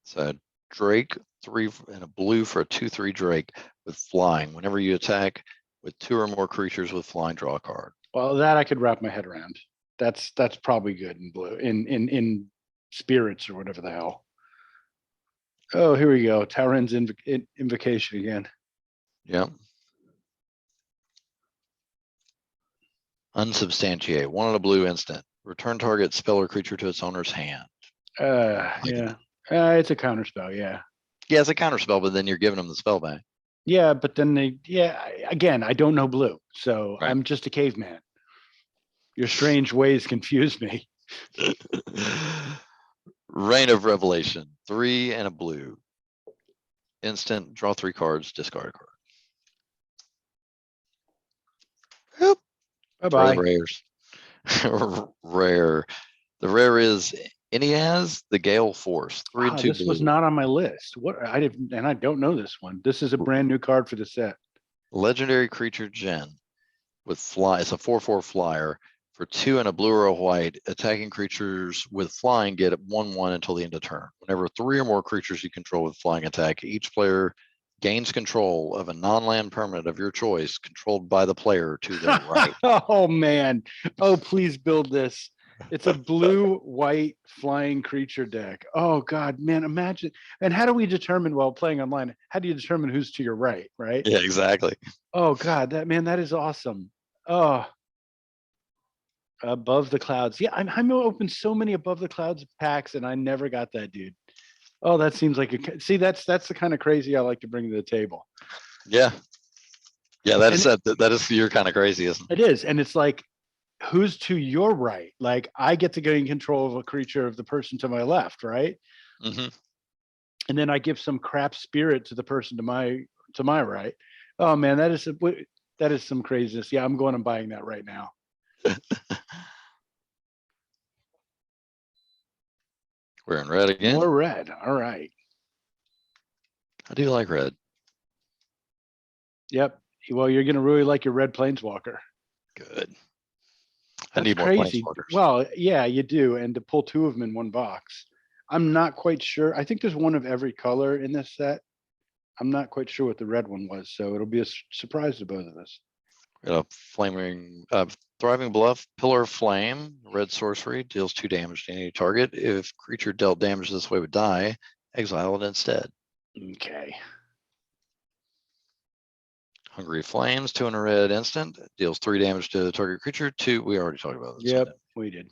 Speaker 2: It's a Drake, 3 and a blue for a 2/3 Drake with flying. Whenever you attack with 2 or more creatures with flying, draw a card.
Speaker 1: Well, that I could wrap my head around. That's probably good in blue, in spirits or whatever the hell. Oh, here we go. Tauren's invocation again.
Speaker 2: Yep. Unsubstantiate, 1 and a blue instant. Return target spell or creature to its owner's hand.
Speaker 1: Yeah. It's a counter spell, yeah.
Speaker 2: Yeah, it's a counter spell, but then you're giving them the spell back.
Speaker 1: Yeah, but then again, I don't know blue, so
Speaker 2: Right.
Speaker 1: I'm just a caveman. Your strange ways confuse me.
Speaker 2: Reign of Revelation, 3 and a blue. Instant, draw 3 cards, discard a card. Yep.
Speaker 1: Bye-bye.
Speaker 2: Rares. Rare. The rare is Eniaz, the Gale Force, 3 and 2
Speaker 1: This
Speaker 2: blue.
Speaker 1: was not on my list. I don't know this one. This is a brand new card for the set.
Speaker 2: Legendary creature Gen with fly. It's a 4/4 flyer for 2 and a blue or a white. Attacking creatures with flying get 1/1 until the end of turn. Whenever 3 or more creatures you control with flying attack, each player gains control of a non-land permanent of your choice controlled by the player to their right.
Speaker 1: Oh man. Oh, please build this. It's a blue white flying creature deck. Oh god, man, imagine. And how do we determine while playing online, how do you determine who's to your right, right?
Speaker 2: Yeah, exactly.
Speaker 1: Oh god, that is awesome. Oh, Above the Clouds. Yeah, I'm open so many Above the Clouds packs and I never got that, dude. Oh, that seems like that's the kind of crazy I like to bring to the table.
Speaker 2: Yeah. Yeah, that is you're kind of crazy, isn't it?
Speaker 1: It is. And it's like, who's to your right? Like I get to gain control of a creature of the person to my left, right?
Speaker 2: Mm-hmm.
Speaker 1: And then I give some crap spirit to the person to my right. Oh man, that is some craziness. Yeah, I'm going and buying that right now.
Speaker 2: We're in red again.
Speaker 1: More red. All right.
Speaker 2: I do like red.
Speaker 1: Yep. Well, you're gonna really like your red planeswalker.
Speaker 2: Good. I
Speaker 1: That's
Speaker 2: need more
Speaker 1: crazy.
Speaker 2: planeswalkers.
Speaker 1: Well, yeah, you do, and to pull 2 of them in one box. I'm not quite sure. I think there's one of every color in this set. I'm not quite sure what the red one was, so it'll be a surprise to both of us.
Speaker 2: Thriving Bluff, Pillar of Flame, red sorcery, deals 2 damage to any target. If creature dealt damage this way would die, exile it instead.
Speaker 1: Okay.
Speaker 2: Hungry Flames, 2 and a red instant, deals 3 damage to the target creature. 2, we already talked about this.
Speaker 1: Yep, we did.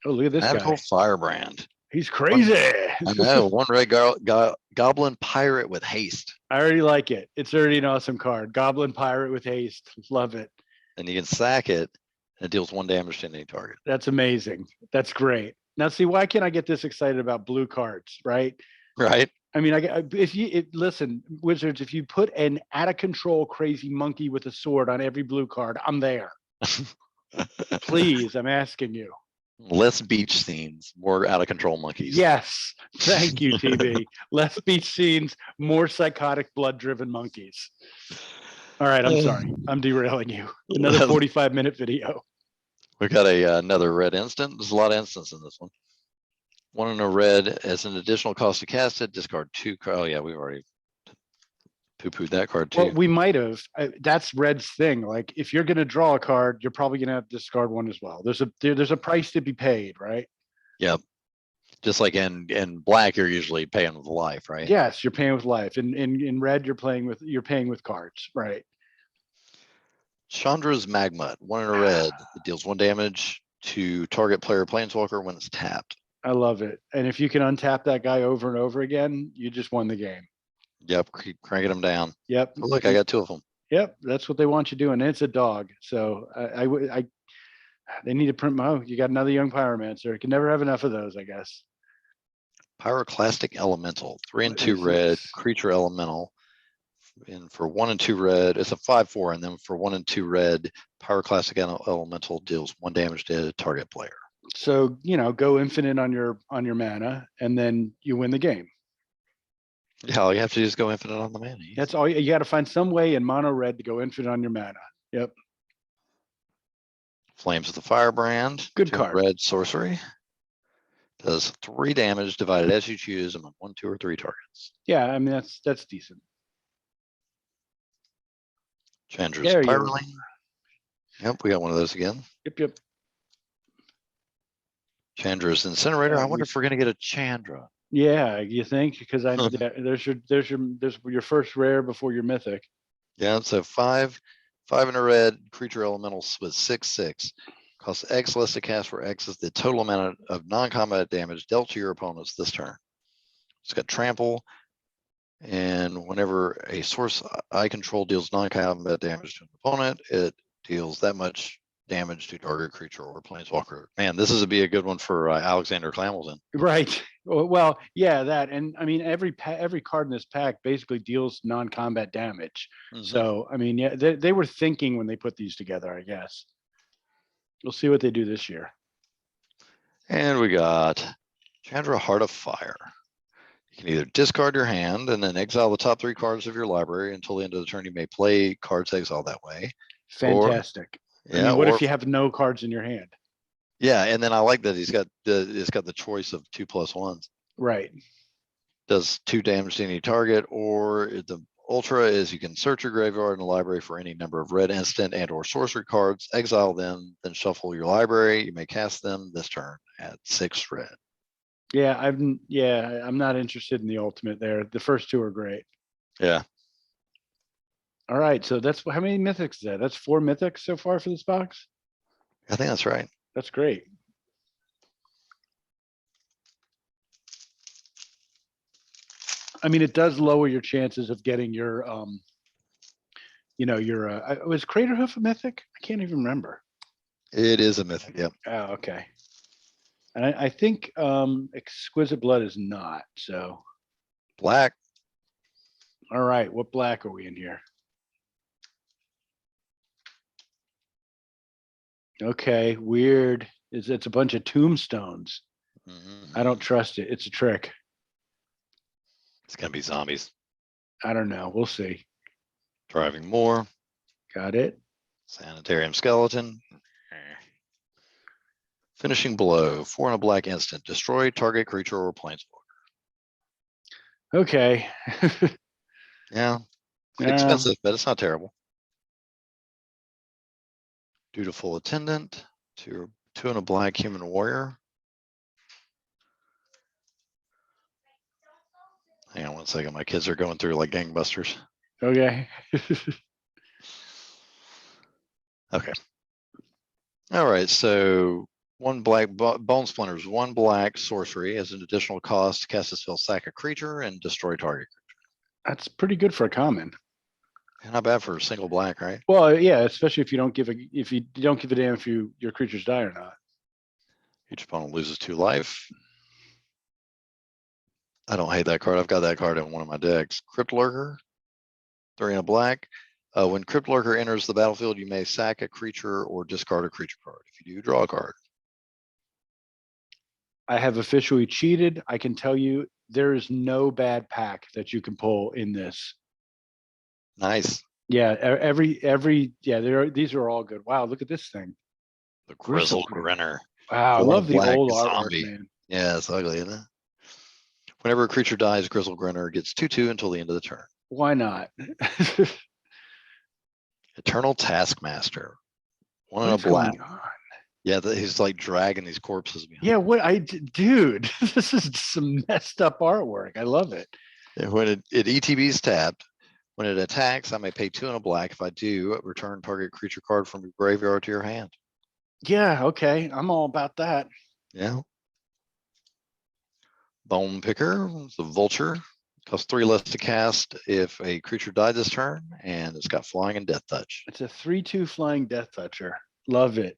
Speaker 1: Oh, look at this
Speaker 2: Magical
Speaker 1: guy.
Speaker 2: Firebrand.
Speaker 1: He's crazy.
Speaker 2: I know, 1 red goblin pirate with haste.
Speaker 1: I already like it. It's already an awesome card. Goblin Pirate with haste. Love it.
Speaker 2: And you can sack it, and it deals 1 damage to any target.
Speaker 1: That's amazing. That's great. Now, see, why can't I get this excited about blue cards, right?
Speaker 2: Right.
Speaker 1: I mean, listen, Wizards, if you put an out of control crazy monkey with a sword on every blue card, I'm there. Please, I'm asking you.
Speaker 2: Less beach scenes, more out of control monkeys.
Speaker 1: Yes, thank you, TB. Less beach scenes, more psychotic, blood-driven monkeys. All right, I'm sorry. I'm derailing you. Another 45-minute video.
Speaker 2: We got another red instant. There's a lot of instants in this one. One in a red as an additional cost to cast it. Discard 2 cards. Oh yeah, we've already poo-pooed that card too.
Speaker 1: Well, we might have. That's Red's thing. Like, if you're going to draw a card, you're probably going to have to discard one as well. There's a price to be paid, right?
Speaker 2: Yep. Just like in black, you're usually paying with life, right?
Speaker 1: Yes, you're paying with life. In red, you're paying with cards, right?
Speaker 2: Chandra's Magma, 1 in a red. It deals 1 damage to target player planeswalker when it's tapped.
Speaker 1: I love it. And if you can untap that guy over and over again, you just won the game.
Speaker 2: Yep, keep cranking them down.
Speaker 1: Yep.
Speaker 2: Oh, look, I got 2 of them.
Speaker 1: Yep, that's what they want you doing. And it's a dog, so they need to print. Oh, you got another young pyromancer. You can never have enough of those, I guess.
Speaker 2: Pyroclastic Elemental, 3 and
Speaker 1: What
Speaker 2: 2
Speaker 1: is
Speaker 2: red
Speaker 1: this?
Speaker 2: creature elemental. And for 1 and 2 red, it's a 5/4, and then for 1 and 2 red, Pyroclastic Elemental deals 1 damage to target player.
Speaker 1: So, go infinite on your mana, and then you win the game.
Speaker 2: Yeah, all you have to do is go infinite on the mana.
Speaker 1: That's all. You got to find some way in mono red to go infinite on your mana. Yep.
Speaker 2: Flames of the Firebrand.
Speaker 1: Good
Speaker 2: 2
Speaker 1: card.
Speaker 2: red sorcery. Does 3 damage divided as you choose among 1, 2, or 3 targets.
Speaker 1: Yeah, I mean that's decent.
Speaker 2: Chandra's
Speaker 1: There you
Speaker 2: Pyroling. Yep, we got one of those again.
Speaker 1: Yep.
Speaker 2: Chandra's Incinerator.
Speaker 1: Yeah,
Speaker 2: I wonder if we're gonna get a Chandra.
Speaker 1: Yeah, you think? Because there's your first rare before your mythic.
Speaker 2: Yeah, so 5 in a red creature elementals with 6/6. Costs X less to cast, where X is the total amount of non-combat damage dealt to your opponents this turn. It's got trample, and whenever a source I control deals non-combat damage to an opponent, it deals that much damage to target creature or planeswalker. Man, this is be a good one for Alexander Clammelton.
Speaker 1: Right. Well, yeah, that, and I mean every card in this pack basically deals non-combat damage.
Speaker 2: Mm-hmm.
Speaker 1: So I mean, yeah, they were thinking when they put these together, I guess. We'll see what they do this year.
Speaker 2: And we got Chandra, Heart of Fire. You can either discard your hand and then exile the top 3 cards of your library until the end of the turn. You may play cards exiled that way.
Speaker 1: Fantastic.
Speaker 2: Yeah.
Speaker 1: I mean, what if you have no cards in your hand?
Speaker 2: Yeah, and then I like that it's got the choice of 2+1s.
Speaker 1: Right.
Speaker 2: Does 2 damage to any target, or the ultra is you can search your graveyard and library for any number of red instant and or sorcery cards, exile them, then shuffle your library. You may cast them this turn at 6 red.
Speaker 1: Yeah, I'm not interested in the ultimate there. The first 2 are great.
Speaker 2: Yeah.
Speaker 1: All right, so that's how many mythics is that? That's 4 mythics so far for this box.
Speaker 2: I think that's right.
Speaker 1: That's great. I mean, it does lower your chances of getting your, was Craterhoof a mythic? I can't even remember.
Speaker 2: It is a mythic. Yep.
Speaker 1: Oh, okay. And I think Exquisite Blood is not. So.
Speaker 2: Black.
Speaker 1: All right, what black are we in here? Okay, weird. It's a bunch of tombstones.
Speaker 2: Mm-hmm.
Speaker 1: I don't trust it. It's a trick.
Speaker 2: It's gonna be zombies.
Speaker 1: I don't know. We'll see.
Speaker 2: Driving More.
Speaker 1: Got it.
Speaker 2: Sanitarium Skeleton. Finishing Blow. 4 in a black instant. Destroy target creature or planeswalker.
Speaker 1: Okay.
Speaker 2: Yeah. Expensive, but it's not terrible. Dutiful Attendant. 2 in a black Human Warrior. Hang on 1 second. My kids are going through like gangbusters.
Speaker 1: Okay.
Speaker 2: Okay. All right. So 1 black Bone Splinters, 1 black sorcery as an additional cost. Cast a spell, sack a creature, and destroy target creature.
Speaker 1: That's pretty good for a common.
Speaker 2: Not bad for a single black, right?
Speaker 1: Well, yeah, especially if you don't give a damn if your creatures die or not.
Speaker 2: Each opponent loses 2 life. I don't hate that card. I've got that card in one of my decks. Crypt Lurker, 3 in a black. When Crypt Lurker enters the battlefield, you may sack a creature or discard a creature card. If you do, draw a card.
Speaker 1: I have officially cheated. I can tell you there is no bad pack that you can pull in this.
Speaker 2: Nice.
Speaker 1: Yeah, these are all good. Wow, look at this thing.
Speaker 2: The Grizzle
Speaker 1: Gristle
Speaker 2: Grinner.
Speaker 1: Wow, I
Speaker 2: One
Speaker 1: love the
Speaker 2: black
Speaker 1: old artwork,
Speaker 2: zombie.
Speaker 1: man.
Speaker 2: Yeah, it's ugly, isn't it? Whenever a creature dies, Grizzle Grinner gets 2/2 until the end of the turn.
Speaker 1: Why not?
Speaker 2: Eternal Taskmaster. One in
Speaker 1: What
Speaker 2: a
Speaker 1: is
Speaker 2: black.
Speaker 1: going on?
Speaker 2: Yeah, he's like dragging these corpses behind.
Speaker 1: Yeah, dude, this is some messed up artwork. I love it.
Speaker 2: And when it ETB's tapped, when it attacks, I may pay 2 in a black. If I do, return target creature card from your graveyard to your hand.
Speaker 1: Yeah, okay. I'm all about that.
Speaker 2: Yeah. Bone Picker, the Vulture. Costs 3 less to cast if a creature died this turn, and it's got flying and death touch.
Speaker 1: It's a 3/2 flying death toucher. Love it.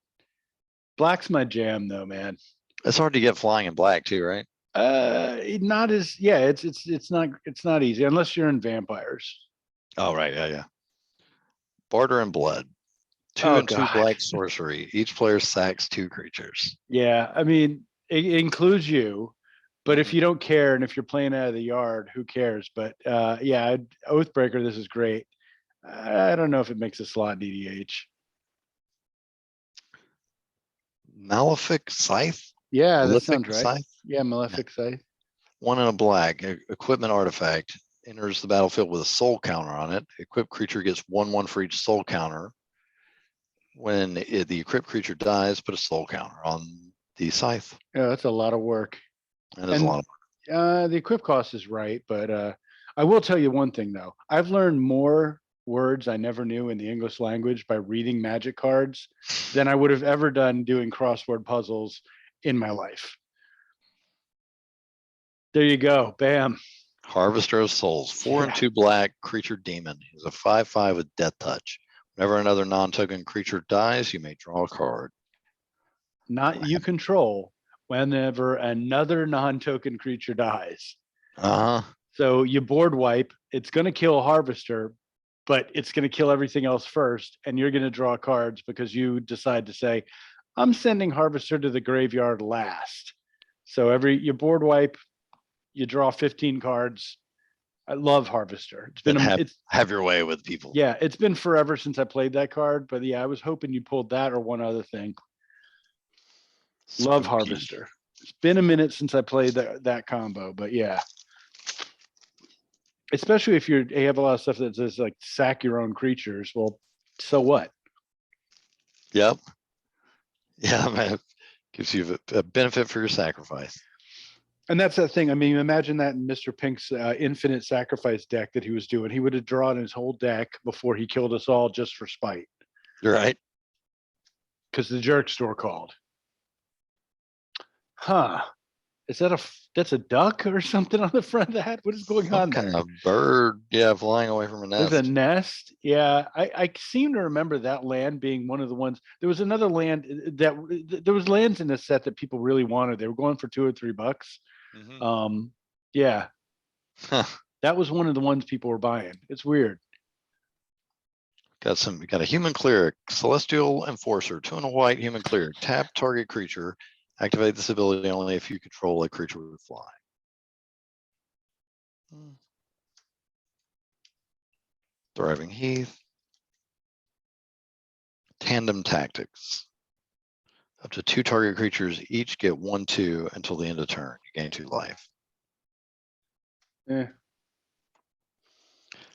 Speaker 1: Black's my jam though, man.
Speaker 2: It's hard to get flying in black too, right?
Speaker 1: Not as it's not easy unless you're in vampires.
Speaker 2: Oh, right. Yeah. Barter and Blood. 2
Speaker 1: Oh
Speaker 2: and 2
Speaker 1: God.
Speaker 2: black sorcery. Each player sacks 2 creatures.
Speaker 1: Yeah, I mean, it includes you, but if you don't care and if you're playing out of the yard, who cares? But yeah, Oathbreaker, this is great. I don't know if it makes a slot DDH.
Speaker 2: Malefic Scythe.
Speaker 1: Yeah, that
Speaker 2: Malefic
Speaker 1: sounds right.
Speaker 2: Scythe.
Speaker 1: Yeah, Malefic Scythe.
Speaker 2: 1 in a black. Equipment artifact. Enters the battlefield with a soul counter on it. Equipped creature gets 1/1 for each soul counter. When the equipped creature dies, put a soul counter on the scythe.
Speaker 1: Yeah, that's a lot of work.
Speaker 2: That is a lot of
Speaker 1: The equip cost is right, but I will tell you one thing though. I've learned more words I never knew in the English language by reading Magic cards than I would have ever done doing crossword puzzles in my life. There you go. Bam.
Speaker 2: Harvester of Souls. 4 and 2 black creature demon. He's a 5/5 with death touch. Whenever another non-token creature dies, you may draw a card.
Speaker 1: Not you control whenever another non-token creature dies. So you board wipe, it's going to kill Harvester, but it's going to kill everything else first. And you're going to draw cards because you decide to say, I'm sending Harvester to the graveyard last. So you board wipe, you draw 15 cards. I love Harvester. It's been
Speaker 2: have your way with people.
Speaker 1: Yeah, it's been forever since I played that card, but yeah, I was hoping you pulled that or one other thing. Love Harvester. It's been a minute since I played that combo, but yeah. Especially if you have a lot of stuff that says like sack your own creatures. Well, so what?
Speaker 2: Yep. Yeah, man. Gives you a benefit for your sacrifice.
Speaker 1: And that's that thing. I mean, imagine that in Mr. Pink's infinite sacrifice deck that he was doing. He would have drawn his whole deck before he killed us all just for spite.
Speaker 2: You're right.
Speaker 1: Because the jerk store called. Huh. Is that's a duck or something on the front of that? What is going on there?
Speaker 2: Kind of bird, yeah, flying away from a nest.
Speaker 1: There's a nest. Yeah, I seem to remember that land being one of the ones. There was another land there was lands in this set that people really wanted. They were going for $2 or $3. Yeah. That was one of the ones people were buying. It's weird.
Speaker 2: Got a human cleric, Celestial Enforcer, 2 and a white human cleric. Tap target creature. Activate this ability only if you control a creature with fly. Thriving Heath. Tandem Tactics. Up to 2 target creatures each get 1/2 until the end of turn. You gain 2 life.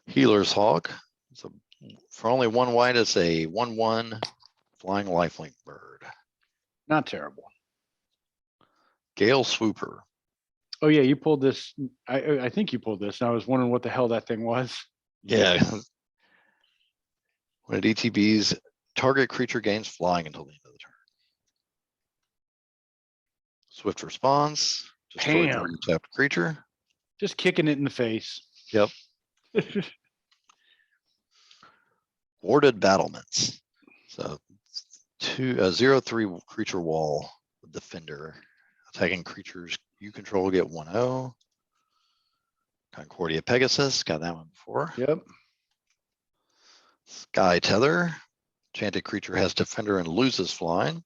Speaker 2: Healer's Hawk. So for only 1 white, it's a 1/1 flying lifelink bird.
Speaker 1: Not terrible.
Speaker 2: Gale Swooper.
Speaker 1: Oh yeah, you pulled this. I think you pulled this. And I was wondering what the hell that thing was.
Speaker 2: Yeah. When it ETBs, target creature gains flying until the end of the turn. Swift response. Destroy target tapped creature.
Speaker 1: Just kicking it in the face.
Speaker 2: Yep. Warded Battlements. So 0/3 creature wall defender. Attacking creatures you control get 1/0. Concordia Pegasus, got that one before.
Speaker 1: Yep.
Speaker 2: Sky Tether. Enchanted creature has defender and loses flying.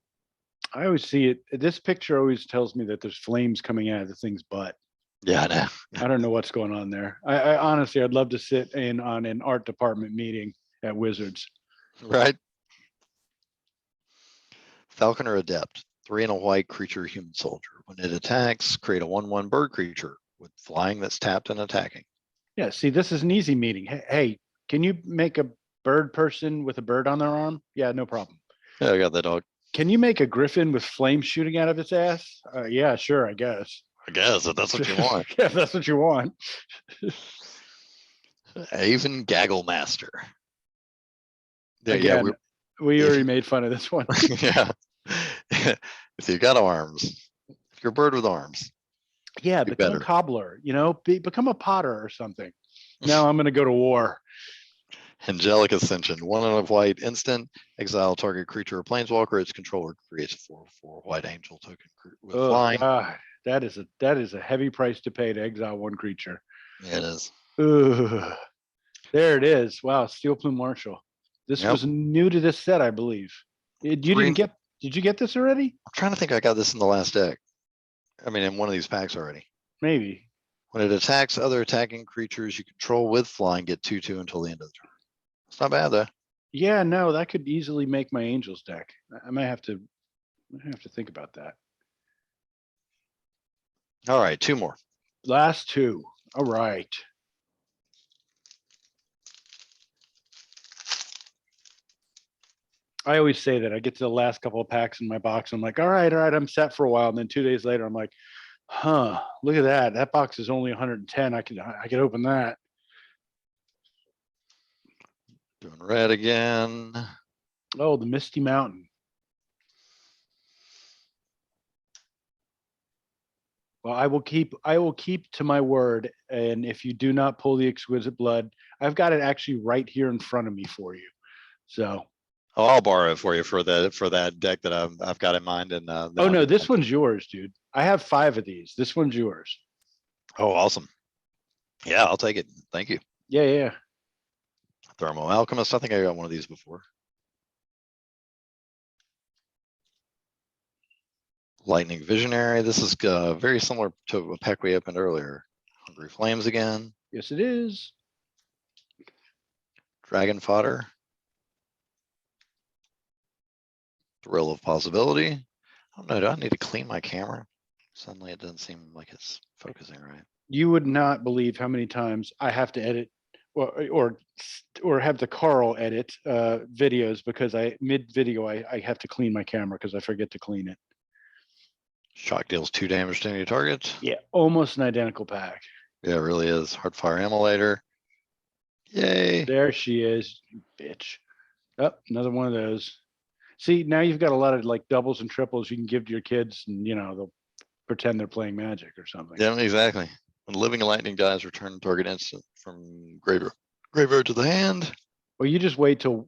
Speaker 1: I always see it. This picture always tells me that there's flames coming out of the thing's butt.
Speaker 2: Yeah, I know.
Speaker 1: I don't know what's going on there. I honestly, I'd love to sit in on an art department meeting at Wizards.
Speaker 2: Right? Falconer Adept, 3 and a white creature, human soldier. When it attacks, create a 1/1 bird creature with flying that's tapped and attacking.
Speaker 1: Yeah, see, this is an easy meeting. Hey, can you make a bird person with a bird on their arm? Yeah, no problem.
Speaker 2: Yeah, I got that dog.
Speaker 1: Can you make a griffin with flames shooting out of its ass? Yeah, sure, I guess.
Speaker 2: I guess if that's what you want.
Speaker 1: Yeah, if that's what you want.
Speaker 2: Even Gaggle Master. Yeah,
Speaker 1: Again,
Speaker 2: yeah,
Speaker 1: we already made fun of this one.
Speaker 2: yeah. If you got arms, if you're a bird with arms,
Speaker 1: Yeah,
Speaker 2: do
Speaker 1: become
Speaker 2: better.
Speaker 1: a cobbler, become a potter or something. No, I'm going to go to war.
Speaker 2: Angelic Ascension, 1 and a white instant, exile target creature or planeswalker. Its controller creates a 4/4 white angel token with
Speaker 1: Oh,
Speaker 2: flying.
Speaker 1: God, that is a heavy price to pay to exile one creature.
Speaker 2: Yeah, it is.
Speaker 1: Ugh. There it is. Wow, Steel Plume Marshal. This
Speaker 2: Yep.
Speaker 1: was new to this set, I believe. Did you get this already?
Speaker 2: I'm trying to think. I got this in the last deck. I mean, in one of these packs already.
Speaker 1: Maybe.
Speaker 2: When it attacks other attacking creatures you control with flying, get 2/2 until the end of the turn. It's not bad though.
Speaker 1: Yeah, no, that could easily make my Angels deck. I might have to think about that.
Speaker 2: All right, 2 more.
Speaker 1: Last 2. All right. I always say that I get to the last couple of packs in my box. I'm like, all right, I'm set for a while. And then 2 days later, I'm like, look at that. That box is only 110. I could open that.
Speaker 2: Doing red again.
Speaker 1: Oh, the Misty Mountain. Well, I will keep to my word. And if you do not pull the Exquisite Blood, I've got it actually right here in front of me for you. So.
Speaker 2: Oh, I'll borrow it for you for that deck that I've got in mind. And
Speaker 1: Oh no, this one's yours, dude. I have 5 of these. This one's yours.
Speaker 2: Oh, awesome. Yeah, I'll take it. Thank you.
Speaker 1: Yeah.
Speaker 2: Thermo Alchemist. I think I got one of these before. Lightning Visionary. This is very similar to a pack we opened earlier. Hungry Flames again.
Speaker 1: Yes, it is.
Speaker 2: Dragon Fodder. Thrill of Possibility. I don't know. Do I need to clean my camera? Suddenly it doesn't seem like it's focusing right.
Speaker 1: You would not believe how many times I have to edit or have the Carl edit videos because mid video I have to clean my camera because I forget to clean it.
Speaker 2: Shock deals 2 damage to any target.
Speaker 1: Yeah, almost an identical pack.
Speaker 2: Yeah, it really is. Heartfire Immolator. Yay.
Speaker 1: There she is, you bitch. Oh, another one of those. See, now you've got a lot of like doubles and triples you can give to your kids, and they'll pretend they're playing Magic or something.
Speaker 2: Yeah, exactly. When Living Lightning dies, return target instant from graveyard to the hand.
Speaker 1: Well, you just wait till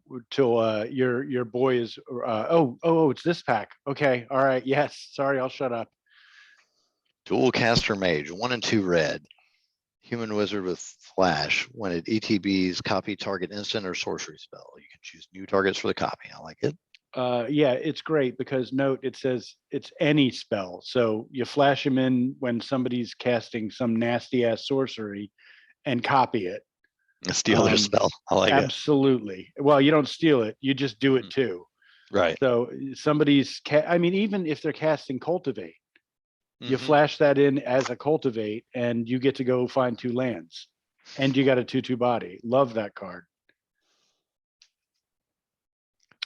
Speaker 1: your boy is. It's this pack. Okay, all right. Yes, sorry, I'll shut up.
Speaker 2: Dual Caster Mage, 1 and 2 red. Human Wizard with Flash. When it ETBs, copy target instant or sorcery spell. You can choose new targets for the copy. I like it.
Speaker 1: Yeah, it's great because note it says it's any spell. So you flash him in when somebody's casting some nasty ass sorcery and copy it.
Speaker 2: Steal their spell. I like it.
Speaker 1: Absolutely. Well, you don't steal it. You just do it too.
Speaker 2: Right.
Speaker 1: So somebody's even if they're casting Cultivate, you flash that in as a Cultivate and you get to go find 2 lands and you got a 2/2 body. Love that card.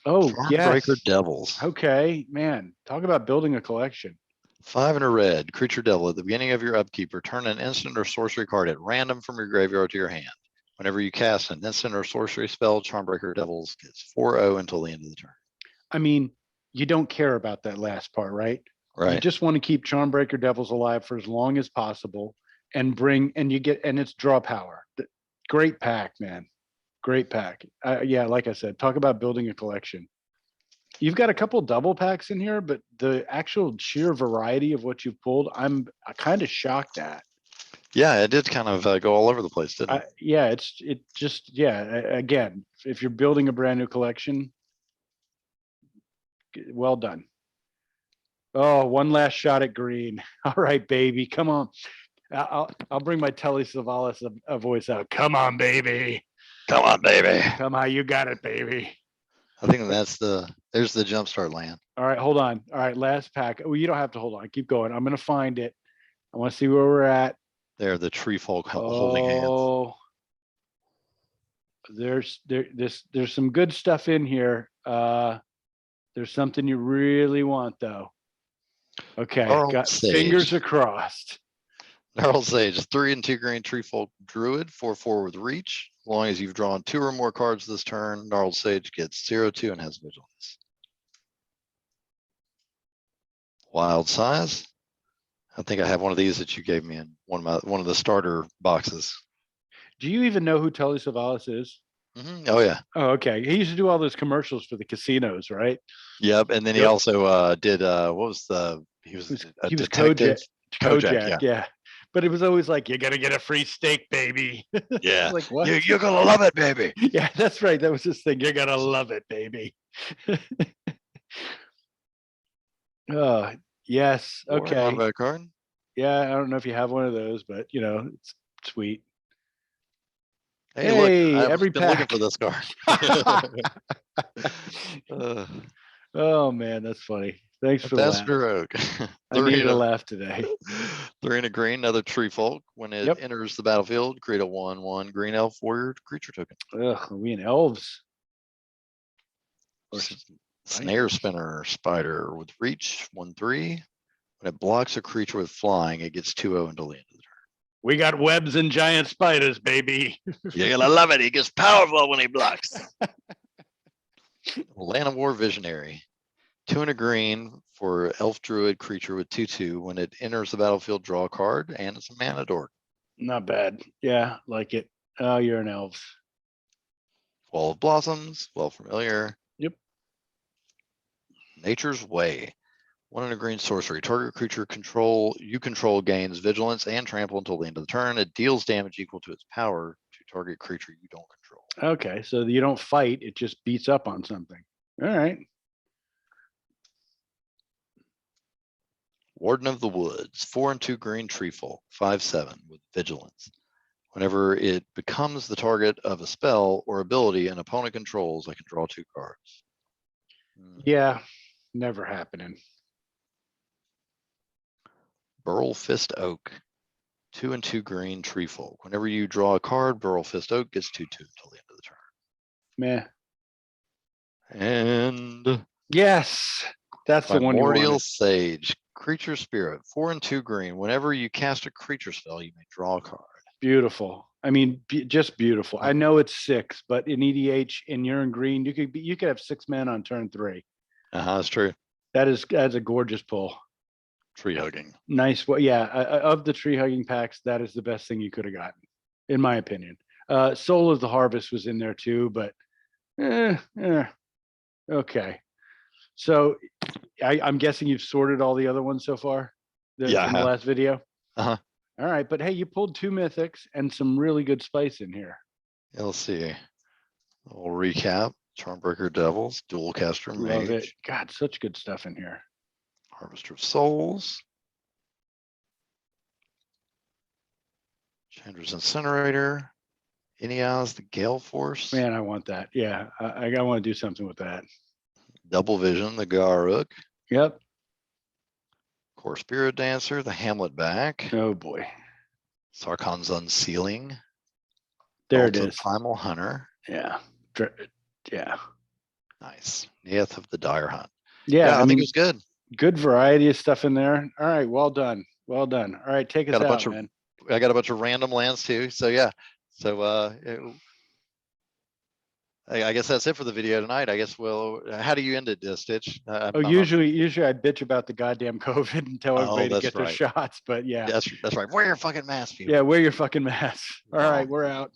Speaker 1: Oh,
Speaker 2: Breaker
Speaker 1: yes.
Speaker 2: Devils.
Speaker 1: Okay, man. Talk about building a collection.
Speaker 2: 5 and a red. Creature Devil. At the beginning of your upkeep, return an instant or sorcery card at random from your graveyard to your hand. Whenever you cast an instant or sorcery spell, Charmbreaker Devils gets 4/0 until the end of the turn.
Speaker 1: I mean, you don't care about that last part, right?
Speaker 2: Right.
Speaker 1: You just want to keep Charmbreaker Devils alive for as long as possible and it's draw power. Great pack, man. Great pack. Yeah, like I said, talk about building a collection. You've got a couple double packs in here, but the actual sheer variety of what you've pulled, I'm kind of shocked at.
Speaker 2: Yeah, it did kind of go all over the place, didn't it?
Speaker 1: Yeah, again, if you're building a brand new collection, well done. Oh, one last shot at green. All right, baby. Come on. I'll bring my Telly Savalas voice out. Come on, baby.
Speaker 2: Come on, baby.
Speaker 1: Come on, you got it, baby.
Speaker 2: I think there's the Jumpstart land.
Speaker 1: All right, hold on. All right, last pack. Well, you don't have to hold on. Keep going. I'm gonna find it. I want to see where we're at.
Speaker 2: There, the tree folk holding hands.
Speaker 1: Oh, there's some good stuff in here. There's something you really want though. Okay, got fingers are crossed.
Speaker 2: Gnarled Sage, 3 and 2 green tree folk druid, 4/4 with reach. As long as you've drawn 2 or more cards this turn, Gnarled Sage gets 0/2 and has vigilance. Wild Size. I think I have one of these that you gave me in one of the starter boxes.
Speaker 1: Do you even know who Telly Savalas is?
Speaker 2: Oh yeah.
Speaker 1: Oh, okay. He used to do all those commercials for the casinos, right?
Speaker 2: Yep. And then he also did what was he was detective.
Speaker 1: Kojak, yeah. But it was always like, you're gonna get a free steak, baby.
Speaker 2: Yeah.
Speaker 1: Like what?
Speaker 2: You're gonna love it, baby.
Speaker 1: Yeah, that's right. That was his thing. You're gonna love it, baby. Oh, yes. Okay.
Speaker 2: Not a bad card.
Speaker 1: Yeah, I don't know if you have one of those, but you know, it's sweet.
Speaker 2: Hey, look, I've
Speaker 1: every
Speaker 2: been
Speaker 1: pack.
Speaker 2: looking for this card.
Speaker 1: Oh man, that's funny. Thanks for the laugh.
Speaker 2: Rogue.
Speaker 1: I needed a laugh today.
Speaker 2: 3 and a green, another tree folk. When it enters the battlefield, create a 1/1 green elf warrior creature token.
Speaker 1: Ugh, are we in elves? Or
Speaker 2: Snare spinner spider with reach, 1/3. When it blocks a creature with flying, it gets 2/0 until the end of the turn.
Speaker 1: We got webs and giant spiders, baby.
Speaker 2: You're gonna love it. He gets powerful when he blocks. Land of War Visionary. 2 and a green for elf druid creature with 2/2. When it enters the battlefield, draw a card, and it's a mana dork.
Speaker 1: Not bad. Yeah, like it. Oh, you're an elves.
Speaker 2: Wall of Blossoms, well familiar.
Speaker 1: Yep.
Speaker 2: Nature's Way. 1 and a green sorcery. Target creature you control gains vigilance and trample until the end of the turn. It deals damage equal to its power to target creature you don't control.
Speaker 1: Okay, so you don't fight, it just beats up on something. All right.
Speaker 2: Warden of the Woods. 4 and 2 green tree folk, 5/7 with vigilance. Whenever it becomes the target of a spell or ability an opponent controls, I can draw 2 cards.
Speaker 1: Yeah, never happening.
Speaker 2: Burl Fist Oak. 2 and 2 green tree folk. Whenever you draw a card, Burl Fist Oak gets 2/2 until the end of the turn.
Speaker 1: Meh.
Speaker 2: And
Speaker 1: yes, that's the one you
Speaker 2: Primordial
Speaker 1: wanted.
Speaker 2: Sage. Creature Spirit. 4 and 2 green. Whenever you cast a creature spell, you may draw a card.
Speaker 1: Beautiful. I mean, just beautiful. I know it's 6, but in EDH, and you're in green, you could have 6 men on turn 3.
Speaker 2: That's true.
Speaker 1: That's a gorgeous pull.
Speaker 2: Tree hugging.
Speaker 1: Nice. Well, yeah, of the tree hugging packs, that is the best thing you could have gotten, in my opinion. Soul of the Harvest was in there too, but okay. So I'm guessing you've sorted all the other ones so far. From the last video.
Speaker 2: Uh-huh.
Speaker 1: All right, but hey, you pulled 2 mythics and some really good spice in here.
Speaker 2: Yeah, let's see. We'll recap. Charmbreaker Devils, Dual Caster
Speaker 1: Love
Speaker 2: Mage.
Speaker 1: it. God, such good stuff in here.
Speaker 2: Harvester of Souls. Chandra's Incinerator. Ineos, the Gale Force.
Speaker 1: Man, I want that. Yeah, I want to do something with that.
Speaker 2: Double Vision, the Garuk.
Speaker 1: Yep.
Speaker 2: Core Spirit Dancer, the Hamlet back.
Speaker 1: Oh boy.
Speaker 2: Sarkhan's Unsealing.
Speaker 1: There it is.
Speaker 2: Primal Hunter.
Speaker 1: Yeah. Yeah.
Speaker 2: Nice. Neath of the Dire Hunt.
Speaker 1: Yeah,
Speaker 2: I think it was good.
Speaker 1: Good variety of stuff in there. All right, well done. Well done. All right, take us out, man.
Speaker 2: I got a bunch of random lands too. So yeah. So I guess that's it for the video tonight. I guess how do you end it, Stitch?
Speaker 1: Usually I bitch about the goddamn COVID and tell everybody to get their shots, but yeah.
Speaker 2: That's right. Wear your fucking mask, people.
Speaker 1: Yeah, wear your fucking mask. All right, we're out.